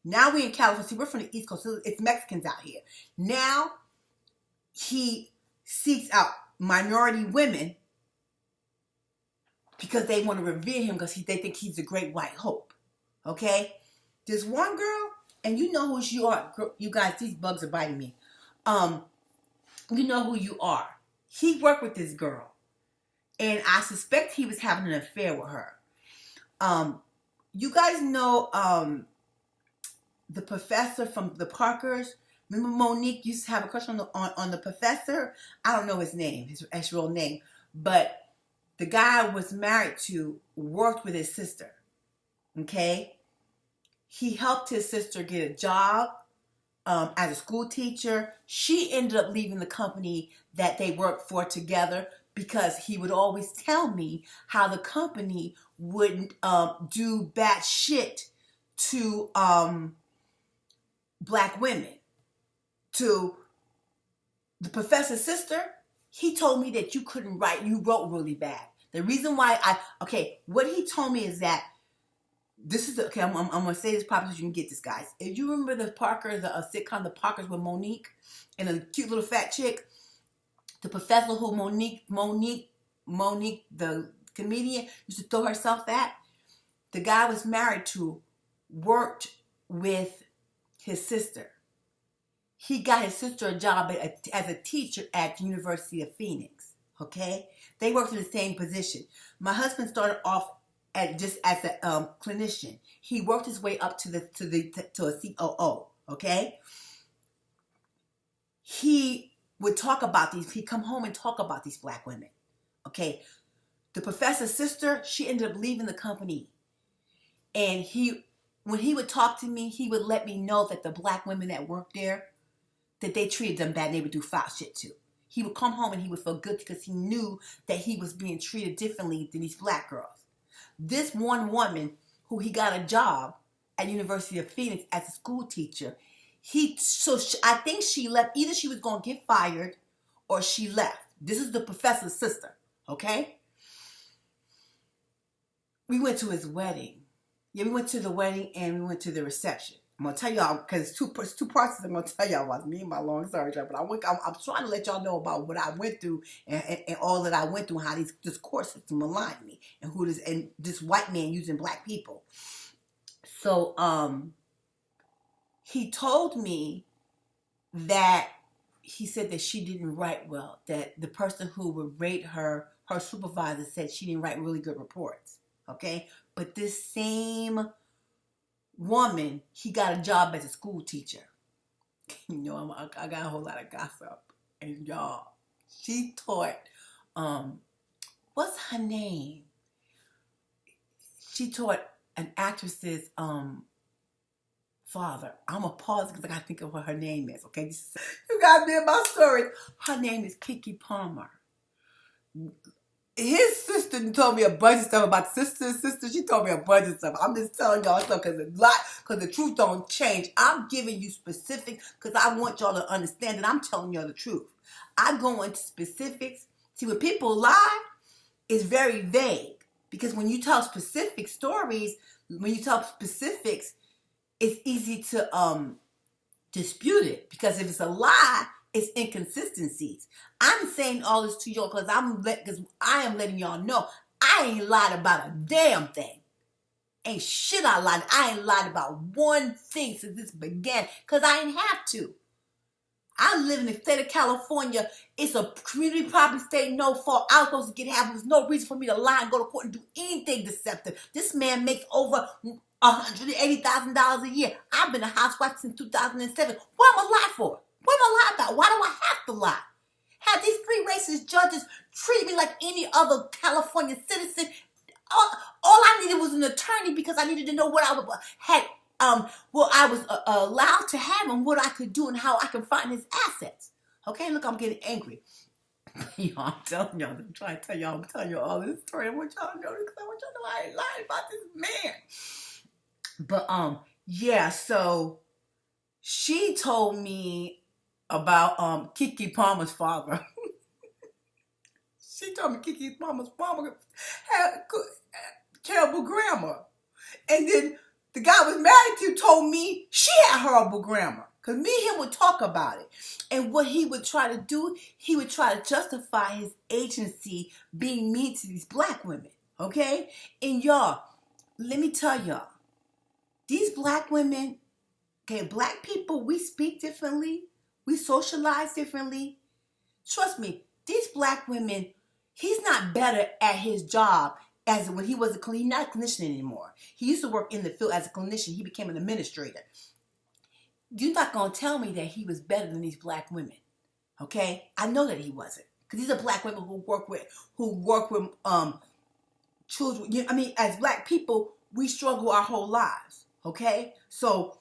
Now we're in California. See, we're from the East Coast. So it's Mexicans out here. Now he seeks out minority women because they want to revere him, because they think he's a great white hope. Okay? There's one girl, and you know who you are. You guys, these bugs are biting me. You know who you are. He worked with this girl, and I suspect he was having an affair with her. You guys know the professor from the Parkers. Remember Monique used to have a crush on the professor? I don't know his name, his real name, but the guy I was married to worked with his sister, okay? He helped his sister get a job as a school teacher. She ended up leaving the company that they worked for together because he would always tell me how the company would do bad shit to black women. To the professor's sister, he told me that you couldn't write, you wrote really bad. The reason why what he told me is that, I'm going to say this properly so you can get this, guys. If you remember the Parkers, the sitcom The Parkers with Monique and a cute little fat chick, the professor who Monique, the comedian, used to throw herself at, the guy I was married to worked with his sister. He got his sister a job as a teacher at the University of Phoenix, okay? They worked in the same position. My husband started off just as a clinician. He worked his way up to a COO, okay? He would talk about these. He'd come home and talk about these black women, okay? The professor's sister, she ended up leaving the company. And when he would talk to me, he would let me know that the black women that worked there, that they treated them bad and they would do foul shit too. He would come home and he would feel good because he knew that he was being treated differently than these black girls. This one woman who he got a job at University of Phoenix as a school teacher, I think she left. Either she was going to get fired or she left. This is the professor's sister, okay? We went to his wedding. Yeah, we went to the wedding and we went to the reception. I'm going to tell y'all, because it's two parts I'm going to tell y'all about me and my long story, but I'm trying to let y'all know about what I went through and all that I went through, and how this court system aligned me, and this white man using black people. So he told me that he said that she didn't write well, that the person who would rate her supervisor said she didn't write really good reports, okay? But this same woman, he got a job as a school teacher. You know, I got a whole lot of gossip. And y'all, she taught, what's her name? She taught an actress's father. I'm going to pause because I got to think of what her name is, okay? You got me in my story. Her name is Kiki Palmer. His sister told me a bunch of stuff about sister. She told me a bunch of stuff. I'm just telling y'all stuff because the truth don't change. I'm giving you specifics because I want y'all to understand that I'm telling y'all the truth. I go into specifics. See, when people lie, it's very vague, because when you tell specific stories, when you tell specifics, it's easy to dispute it, because if it's a lie, it's inconsistencies. I'm saying all this to y'all because I am letting y'all know I ain't lied about a damn thing. Ain't shit I lied. I ain't lied about one thing since this began, because I ain't have to. I live in the state of California. It's a community property state, no fault. I was supposed to get half. There's no reason for me to lie and go to court and do anything deceptive. This man makes over $180,000 a year. I've been a housewife since 2007. What am I lie for? What am I lie about? Why do I have to lie? Had these three racist judges treated me like any other California citizen, all I needed was an attorney because I needed to know what I had, what I was allowed to have and what I could do and how I can find his assets. Okay, look, I'm getting angry. Y'all, I'm telling y'all, I'm trying to tell y'all, I'm telling you all this story. I want y'all to know because I want y'all to know I ain't lying about this man. But yeah, so she told me about Kiki Palmer's father. She told me Kiki Palmer's father had terrible grammar. And then the guy I was married to told me she had horrible grammar. Because me and him would talk about it. And what he would try to do, he would try to justify his agency being mean to these black women. Okay? And y'all, let me tell y'all, these black women, okay, black people, we speak differently. We socialize differently. Trust me, these black women, he's not better at his job as when he was he's not a clinician anymore. He used to work in the field as a clinician. He became an administrator. You're not going to tell me that he was better than these black women. Okay? I know that he wasn't. Because these are black women who work with children. You know, I mean, as black people, we struggle our whole lives. Okay? So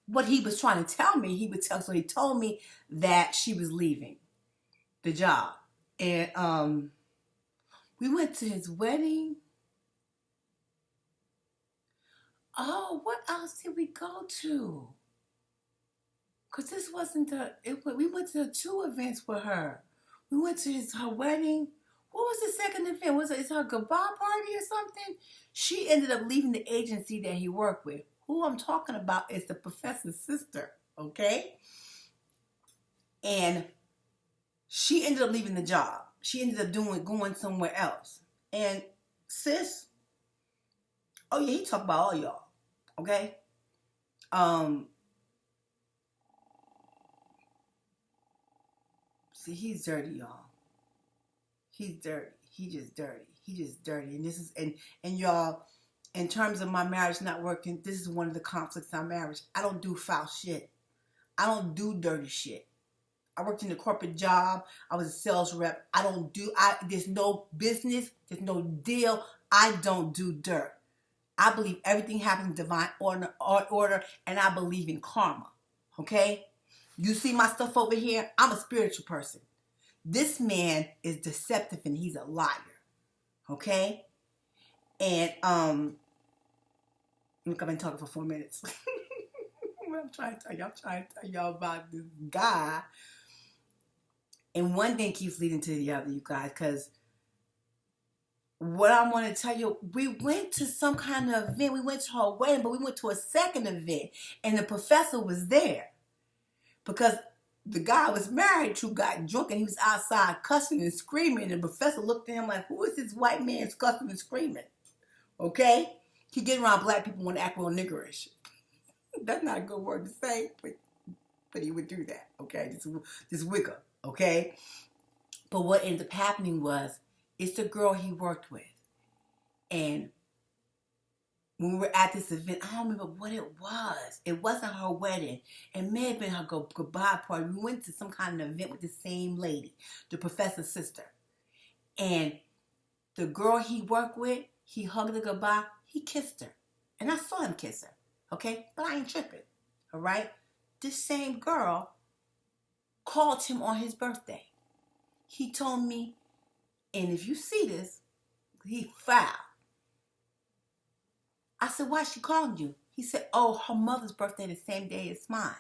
what he was trying to tell me, so he told me that she was leaving the job. And we went to his wedding. Oh, what else did we go to? Because this wasn't we went to 2 events with her. We went to her wedding. What was the second event? Was it her goodbye party or something? She ended up leaving the agency that he worked with. Who I'm talking about is the professor's sister, okay? And she ended up leaving the job. She ended up going somewhere else. And sis, oh yeah, he talked about all y'all, okay? See, he's dirty, y'all. He's dirty. He just dirty. And this is and y'all, in terms of my marriage not working, this is one of the conflicts in our marriage. I don't do foul shit. I don't do dirty shit. I worked in a corporate job. I was a sales rep. There's no business. There's no deal. I don't do dirt. I believe everything happens in divine order, and I believe in karma. Okay? You see my stuff over here? I'm a spiritual person. This man is deceptive and he's a liar. Okay? And look, I've been talking for 4 minutes. I'm trying to tell y'all about this guy. And one thing keeps leading to the other, you guys, because what I want to tell you, we went to some kind of event. We went to her wedding, but we went to a second event, and the professor was there because the guy I was married to got drunk, and he was outside cussing and screaming, and the professor looked at him like, who is this white man cussing and screaming? Okay? He get around black people want to act real niggerish. That's not a good word to say, but he would do that, okay? This wigger. Okay? But what ended up happening was, it's the girl he worked with. And when we were at this event, I don't remember what it was. It wasn't her wedding. It may have been her goodbye party. We went to some kind of event with the same lady, the professor's sister. And the girl he worked with, he hugged her goodbye. He kissed her. And I saw him kiss her. Okay? But I ain't tripping. All right? This same girl called him on his birthday. He told me, and if you see this, he foul. I said, why is she calling you? He said, oh, her mother's birthday the same day as mine.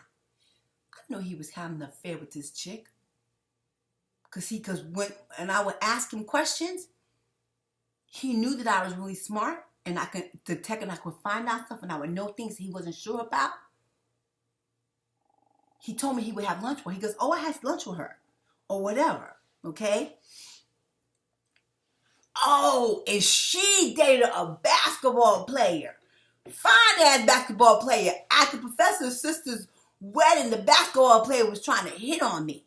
I know he was having an affair with this chick. Because when I would ask him questions, he knew that I was really smart and I could detect and I could find out stuff and I would know things he wasn't sure about. He told me he would have lunch with her. He goes, oh, I had lunch with her. Or whatever. Okay? Oh, and she dated a basketball player. Fine-ass basketball player. At the professor's sister's wedding, the basketball player was trying to hit on me.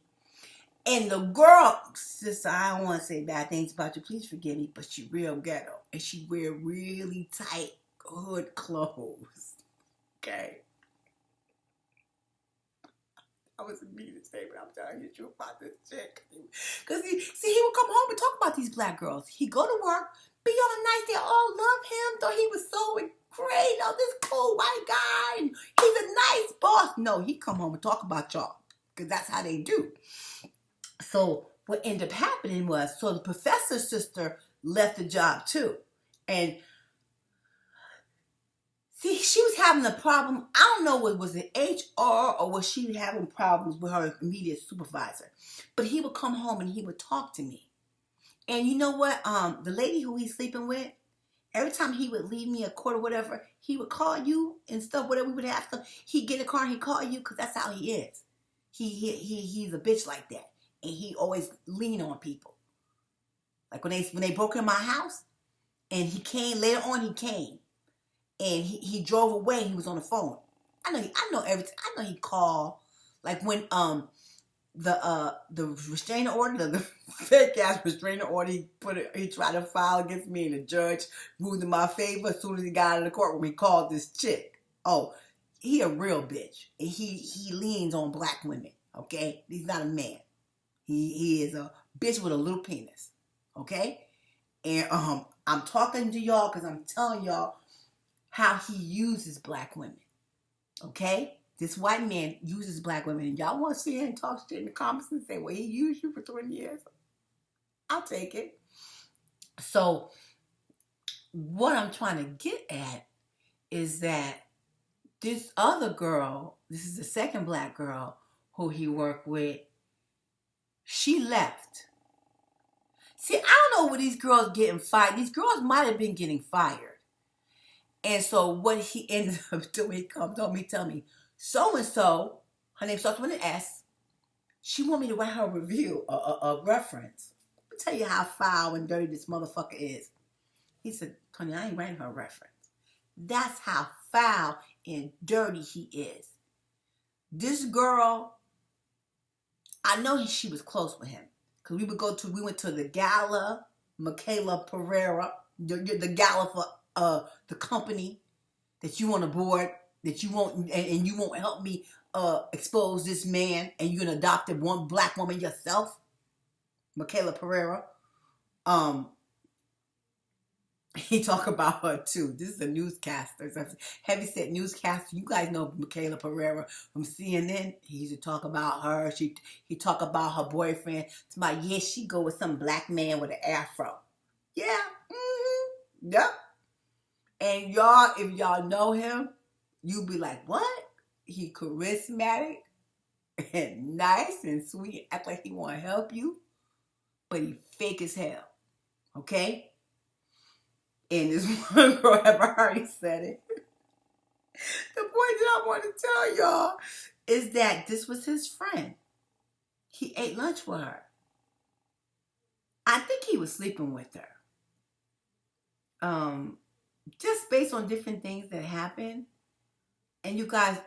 And the girl, sister, I don't want to say bad things about you. Please forgive me, but she real ghetto. And she wear really tight hood clothes. Okay? I was mean to say, but I'm telling you the truth about this chick. Because he would come home and talk about these black girls. He'd go to work, be all nice. They all love him. Thought he was so great. Oh, this cool white guy. And he's a nice boss. No, he'd come home and talk about y'all. Because that's how they do. So what ended up happening was, so the professor's sister left the job too. And see, she was having a problem. I don't know what was it, HR, or was she having problems with her immediate supervisor. But he would come home and he would talk to me. And you know what? The lady who he's sleeping with, every time he would leave me a quote or whatever, he would call you and stuff, whatever we would have to. He'd get in the car and he'd call you because that's how he is. He's a bitch like that. And he always lean on people. Like when they broke in my house and he came, later on he came. And he drove away. He was on the phone. I know everything. I know he called. Like when the restraining order, the fake ass restraining order, he tried to file against me, and the judge ruled in my favor. As soon as he got out of the courtroom, he called this chick. Oh, he a real bitch. And he leans on black women. Okay, he's not a man. He is a bitch with a little penis. Okay, and I'm talking to y'all because I'm telling y'all how he uses black women. Okay? This white man uses black women. And y'all want to see him talk shit in the comments and say, well, he used you for 20 years. I'll take it. So, what I'm trying to get at is that this other girl, this is the second black girl who he worked with, she left. See, I don't know where these girls getting fired. These girls might have been getting fired. And so what he ended up doing, he comes on me, tell me, so-and-so, her name starts with an S, she want me to write her a review, a reference. Let me tell you how foul and dirty this motherfucker is. He said, honey, I ain't writing her a reference. That's how foul and dirty he is. This girl, I know she was close with him. Because we went to the gala, Michaela Pereira, the gala for the company that you on the board, that you won't, and you won't help me expose this man, and you're gonna adopt one black woman yourself, Michaela Pereira. He talk about her too. This is a newscaster, it's a heavy-set newscaster. You guys know Michaela Pereira from CNN. He used to talk about her. He talk about her boyfriend. It's about, yeah, she go with some black man with an afro. Yeah, yep. And y'all, if y'all know him, you be like, what? He charismatic and nice and sweet, act like he want to help you, but he fake as hell. Okay? And this one girl, I've already said it. The point that I want to tell y'all is that this was his friend. He ate lunch with her. I think he was sleeping with her. Just based on different things that happened. And you guys,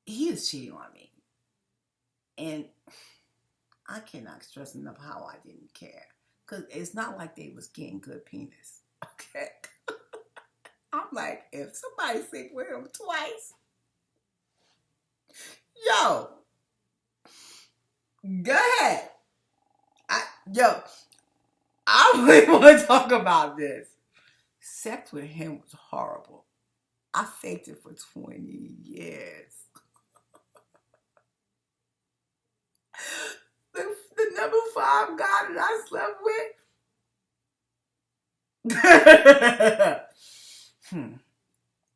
he is cheating on me. And I cannot stress enough how I didn't care. Because it's not like they was getting good penis. Okay? I'm like, if somebody sleep with him twice, yo, go ahead. I really want to talk about this. Sex with him was horrible. I faked it for 20 years. The number 5 guy that I slept with.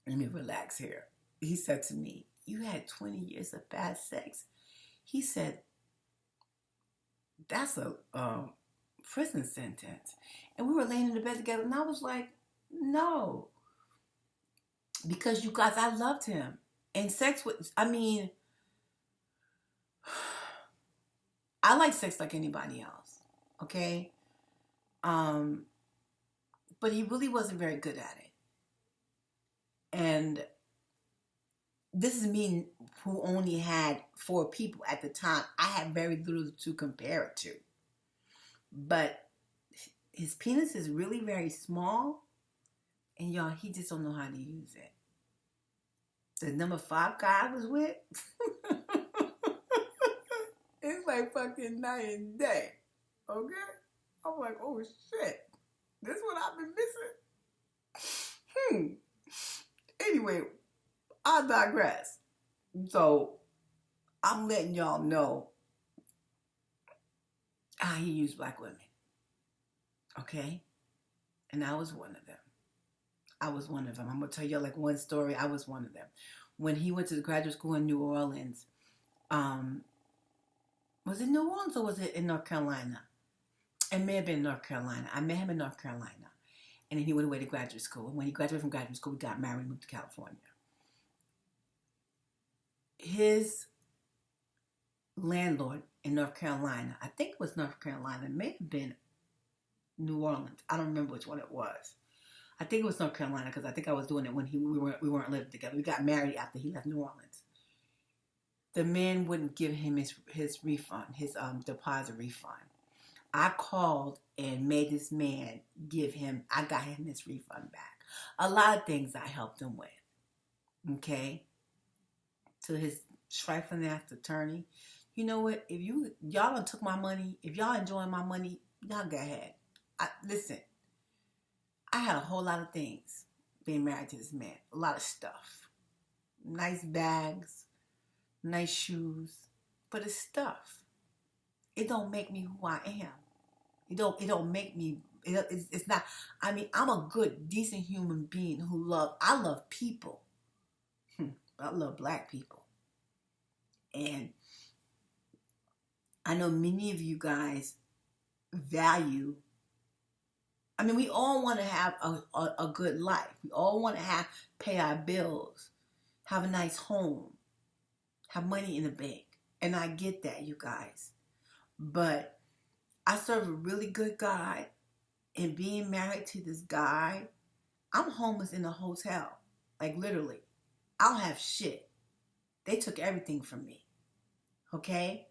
Let me relax here. He said to me, you had 20 years of bad sex. He said, that's a prison sentence. And we were laying in the bed together, and I was like, no. Because you guys, I loved him. And sex with, I like sex like anybody else. Okay? But he really wasn't very good at it. And this is me who only had 4 people at the time. I had very little to compare it to. But his penis is really very small. And y'all, he just don't know how to use it. The number 5 guy I was with, it's like fucking night and day. Okay? I'm like, oh shit. This is what I've been missing. Anyway, I digress. So, I'm letting y'all know how he used black women. Okay? And I was one of them. I'm going to tell you like one story. I was one of them. When he went to the graduate school in New Orleans, was it New Orleans or was it in North Carolina? It may have been North Carolina. I met him in North Carolina. And then he went away to graduate school. And when he graduated from graduate school, we got married and moved to California. His landlord in North Carolina, I think it was North Carolina, it may have been New Orleans. I don't remember which one it was. I think it was North Carolina because I think I was doing it when we weren't living together. We got married after he left New Orleans. The man wouldn't give him his refund, his deposit refund. I called and made this man I got him his refund back. A lot of things I helped him with. Okay? To his trifling ass attorney. You know what? If y'all done took my money, if y'all enjoying my money, y'all go ahead. Listen. I had a whole lot of things being married to this man. A lot of stuff. Nice bags, nice shoes, but it's stuff. It don't make me who I am. It don't make me, it's not, I mean, I'm a good, decent human being I love people. I love black people. And I know many of you guys value, I mean, we all want to have a good life. We all want to pay our bills, have a nice home, have money in the bank. And I get that, you guys. But I serve a really good God. And being married to this guy, I'm homeless in a hotel. Like literally. I don't have shit. They took everything from me. Okay?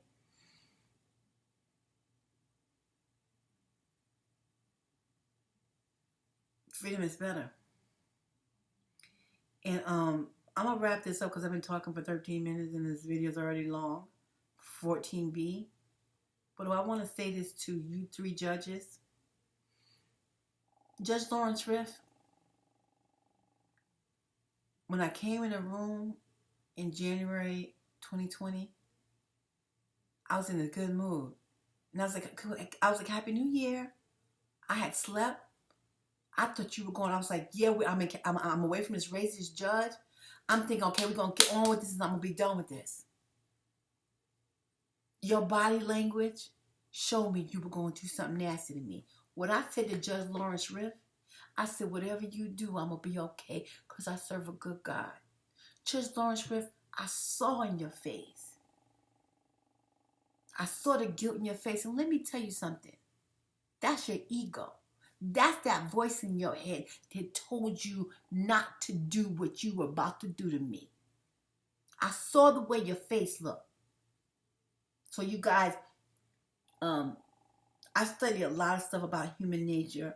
Freedom is better. And I'm going to wrap this up because I've been talking for 13 minutes and this video is already long. 14B. But I want to say this to you 3 judges. Judge Lawrence Riff, when I came in the room in January 2020, I was in a good mood. And I was like, Happy New Year. I had slept. I thought you were going. I was like, yeah, I'm away from this racist judge. I'm thinking, okay, we're going to get on with this and I'm going to be done with this. Your body language showed me you were going to do something nasty to me. What I said to Judge Lawrence Riff, I said, whatever you do, I'm going to be okay because I serve a good God. Judge Lawrence Riff, I saw in your face. I saw the guilt in your face. And let me tell you something. That's your ego. That's that voice in your head that told you not to do what you were about to do to me. I saw the way your face looked. So you guys, I study a lot of stuff about human nature,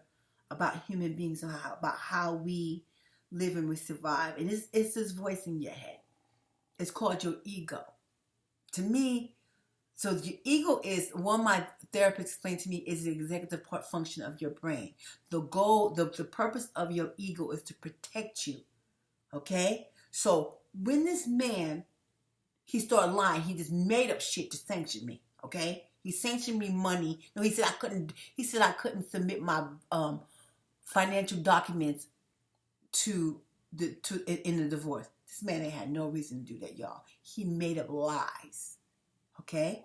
about human beings, about how we live and we survive. And it's this voice in your head. It's called your ego. To me, so your ego is, one my therapist explained to me, is the executive function of your brain. The goal, the purpose of your ego is to protect you. Okay? So when this man, he started lying, he just made up shit to sanction me. Okay? He sanctioned me money. No, he said I couldn't submit my financial documents in the divorce. This man ain't had no reason to do that, y'all. He made up lies. Okay?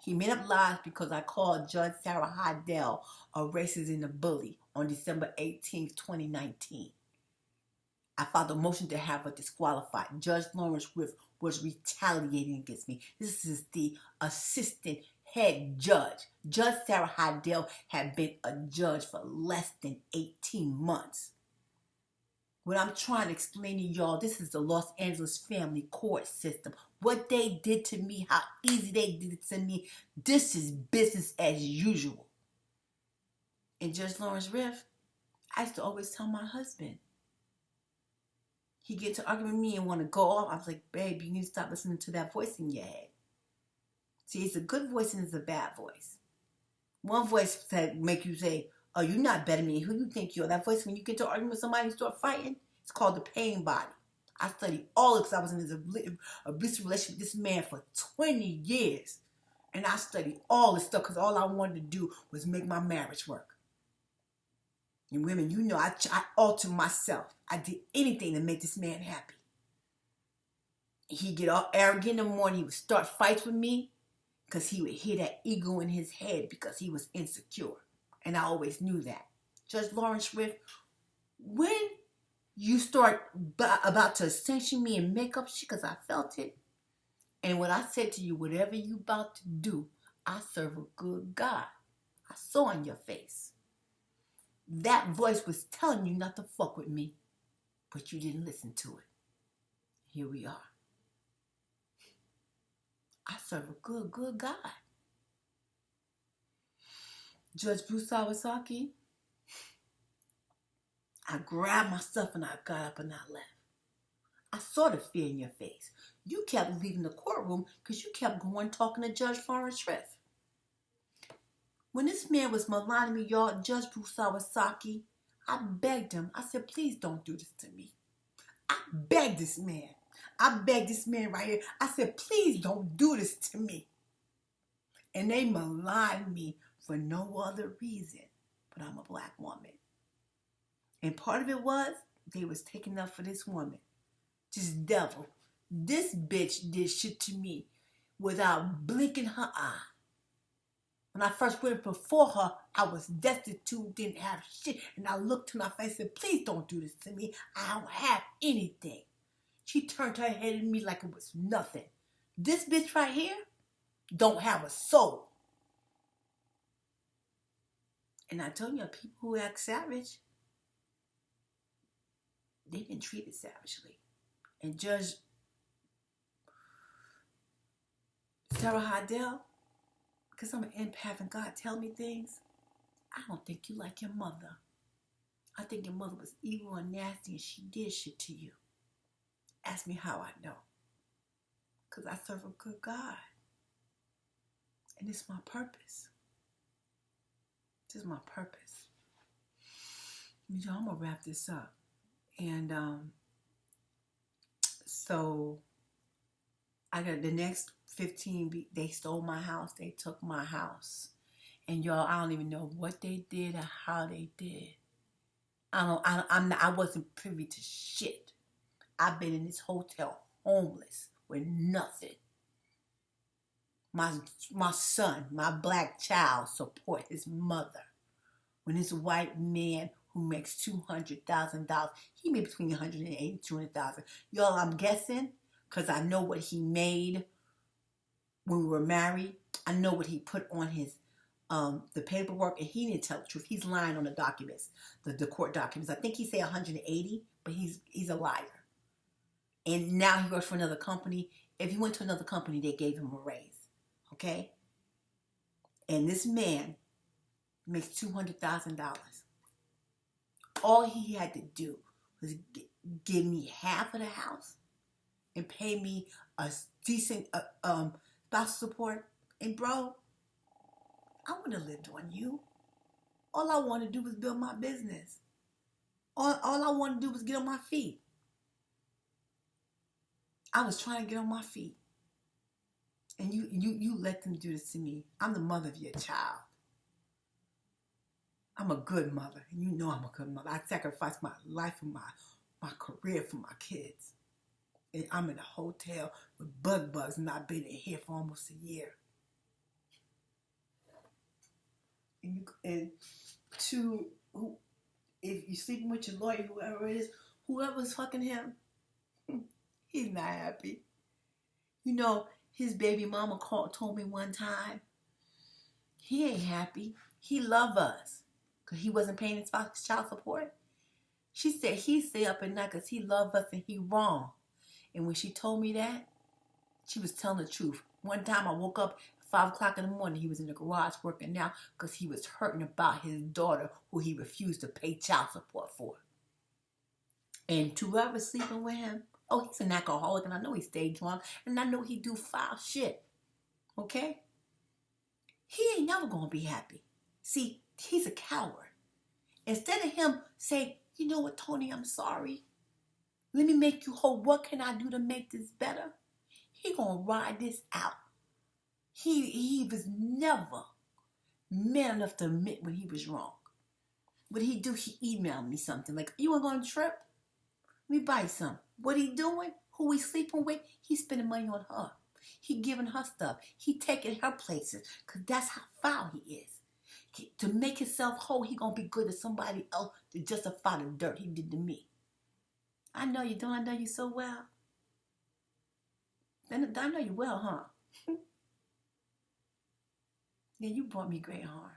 He made up lies because I called Judge Sarah Heidel a racist and a bully on December 18th, 2019. I filed a motion to have her disqualified. Judge Lawrence Riff was retaliating against me. This is the assistant head judge. Judge Sarah Heidel had been a judge for less than 18 months. What I'm trying to explain to y'all, this is the Los Angeles family court system. What they did to me, how easy they did it to me, this is business as usual. And Judge Lawrence Riff, I used to always tell my husband, he get to arguing with me and want to go off. I was like, babe, you need to stop listening to that voice in your head. See, it's a good voice and it's a bad voice. One voice that make you say, oh, you're not better than me. Who you think you are? That voice, when you get to arguing with somebody and start fighting, it's called the pain body. I studied all of it because I was in this abusive relationship with this man for 20 years. And I studied all this stuff because all I wanted to do was make my marriage work. And women, you know, I altered myself. I did anything to make this man happy. He'd get all arrogant in the morning. He would start fights with me because he would hear that ego in his head because he was insecure. And I always knew that. Judge Lawrence Swift, when you start about to sanction me and make up shit because I felt it, and what I said to you, whatever you about to do, I serve a good God. I saw in your face. That voice was telling you not to fuck with me, but you didn't listen to it. Here we are. I serve a good God. Judge Bruce Sawasaki, I grabbed myself and I got up and I left. I saw the fear in your face. You kept leaving the courtroom because you kept going talking to Judge Lawrence Swift. When this man was maligning me, y'all, Judge Bruce Sawasaki, I begged him. I said, please don't do this to me. I begged this man. I begged this man right here. I said, please don't do this to me. And they maligned me for no other reason, but I'm a black woman. And part of it was they was taking up for this woman. This devil. This bitch did shit to me without blinking her eye. When I first went before her, I was destitute, didn't have shit. And I looked in her face and said, please don't do this to me. I don't have anything. She turned her head at me like it was nothing. This bitch right here don't have a soul. And I tell you, people who act savage, they've been treated savagely. And Judge Sarah Heidel, because I'm an empath and God tell me things, I don't think you like your mother. I think your mother was evil and nasty and she did shit to you. Ask me how I know. Because I serve a good God. And it's my purpose. This is my purpose. I'm going to wrap this up. And so I got the next 15, they stole my house. They took my house. And y'all, I don't even know what they did or how they did. I wasn't privy to shit. I've been in this hotel homeless with nothing. My son, my black child, support his mother. When this white man who makes $200,000, he made between $180,000 and $200,000. Y'all, I'm guessing, because I know what he made when we were married. I know what he put on his the paperwork, and he didn't tell the truth. He's lying on the documents, the court documents. I think he said 180, but he's a liar. And now he works for another company. If he went to another company, they gave him a raise. Okay? And this man makes $200,000. All he had to do was give me half of the house and pay me a decent spousal support. And bro, I would have lived on you. All I wanted to do was build my business. All I wanted to do was get on my feet. I was trying to get on my feet. And you let them do this to me. I'm the mother of your child. I'm a good mother. And you know I'm a good mother. I sacrificed my life and my career for my kids. And I'm in a hotel with bugs and I've been in here for almost a year. And if you're sleeping with your lawyer, whoever it is, whoever's fucking him, he's not happy. You know, his baby mama told me one time, he ain't happy. He love us. Because he wasn't paying his child support. She said he stay up at night because he love us and he wrong. And when she told me that, she was telling the truth. One time I woke up at 5 o'clock in the morning. He was in the garage working out because he was hurting about his daughter who he refused to pay child support for. And to whoever's sleeping with him, oh, he's an alcoholic, and I know he stayed drunk, and I know he do foul shit. Okay? He ain't never gonna be happy. See, he's a coward. Instead of him say, you know what, Tony, I'm sorry. Let me make you whole. What can I do to make this better? He gonna ride this out. He was never man enough to admit when he was wrong. What he do? He emailed me something like, you ain't gonna trip? Let me buy you some. What he doing? Who he sleeping with? He spending money on her. He giving her stuff. He taking her places. Because that's how foul he is. To make himself whole, he gonna be good to somebody else to justify the dirt he did to me. I know you don't. I know you so well. I know you well, huh? Yeah, you brought me great harm.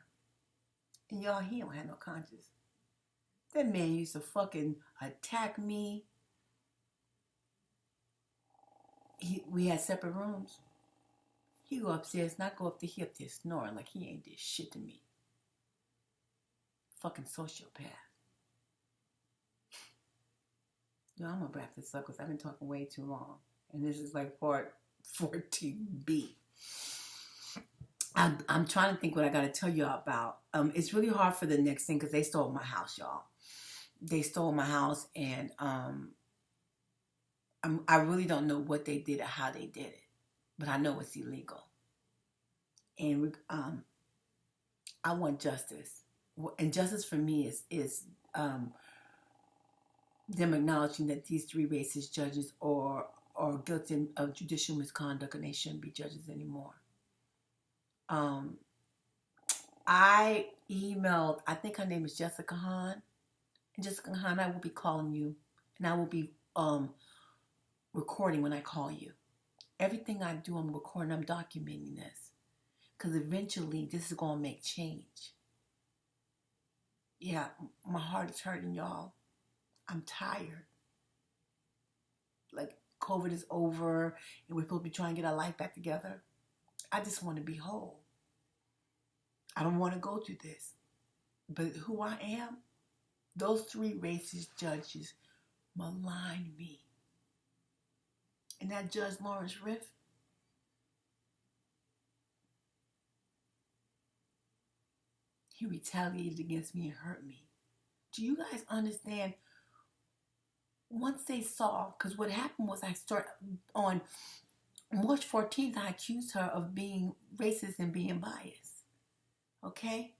And y'all, he don't have no conscience. That man used to fucking attack me. We had separate rooms. He go upstairs and I go up there, he up there snoring like he ain't did shit to me. Fucking sociopath. Yo, I'm gonna wrap this up because I've been talking way too long. And this is like part 14B. I'm trying to think what I gotta tell y'all about. It's really hard for the next thing because they stole my house, y'all. They stole my house, and I really don't know what they did or how they did it, but I know it's illegal. And I want justice, and justice for me is them acknowledging that these 3 racist judges are guilty of judicial misconduct and they shouldn't be judges anymore. I emailed, I think her name is Jessica Hahn. And Jessica Hahn, I will be calling you, and I will be recording when I call you. Everything I do, I'm recording, I'm documenting this. Because eventually, this is going to make change. Yeah, my heart is hurting, y'all. I'm tired. Like, COVID is over, and we're supposed to be trying to get our life back together. I just want to be whole. I don't want to go through this. But who I am, those 3 racist judges maligned me. And that Judge Lawrence Riff, he retaliated against me and hurt me. Do you guys understand? Once they saw, because what happened was I started on March 14th, I accused her of being racist and being biased. Okay?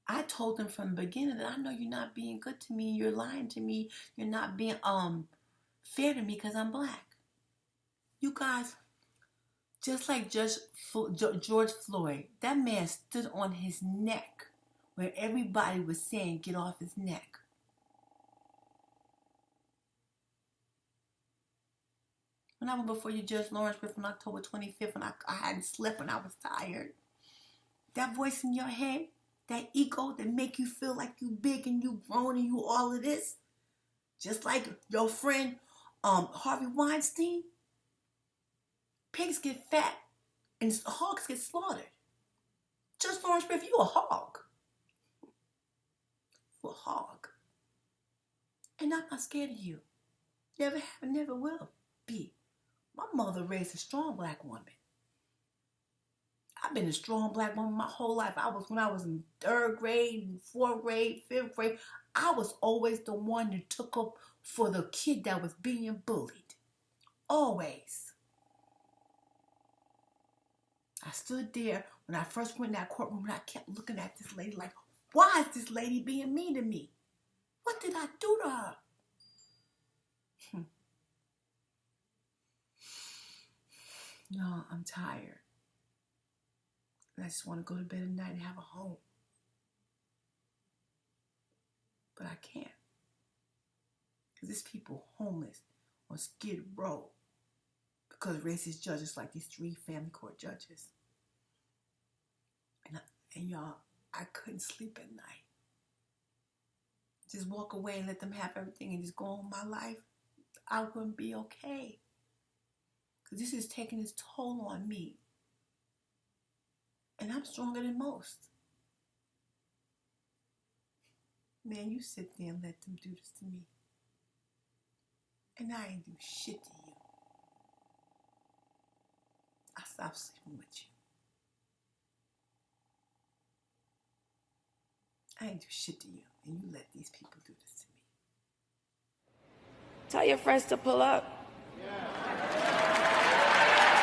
I told them from the beginning that I know you're not being good to me, you're lying to me, you're not being fair to me because I'm black. You guys, just like George Floyd, that man stood on his neck where everybody was saying, get off his neck. When I went before you, Judge Lawrence Riff, on October 25th, and I hadn't slept and I was tired, that voice in your head, that ego that make you feel like you big and you grown and you all of this, just like your friend Harvey Weinstein, pigs get fat and hogs get slaughtered. Judge Lawrence Riff, you a hog. You a hog. And I'm not scared of you. Never have and never will be. My mother raised a strong black woman. I've been a strong black woman my whole life. When I was in 3rd grade, 4th grade, 5th grade, I was always the one that took up for the kid that was being bullied. Always. I stood there when I first went in that courtroom and I kept looking at this lady like, why is this lady being mean to me? What did I do to her? No, I'm tired. And I just want to go to bed at night and have a home. But I can't. Because there's people homeless on Skid Row because racist judges like these 3 family court judges. And y'all, I couldn't sleep at night. Just walk away and let them have everything and just go on my life. I wouldn't be okay. Because this is taking its toll on me. And I'm stronger than most. Man, you sit there and let them do this to me. And I ain't do shit to you. I stopped sleeping with you. I ain't do shit to you, and you let these people do this to me. Tell your friends to pull up.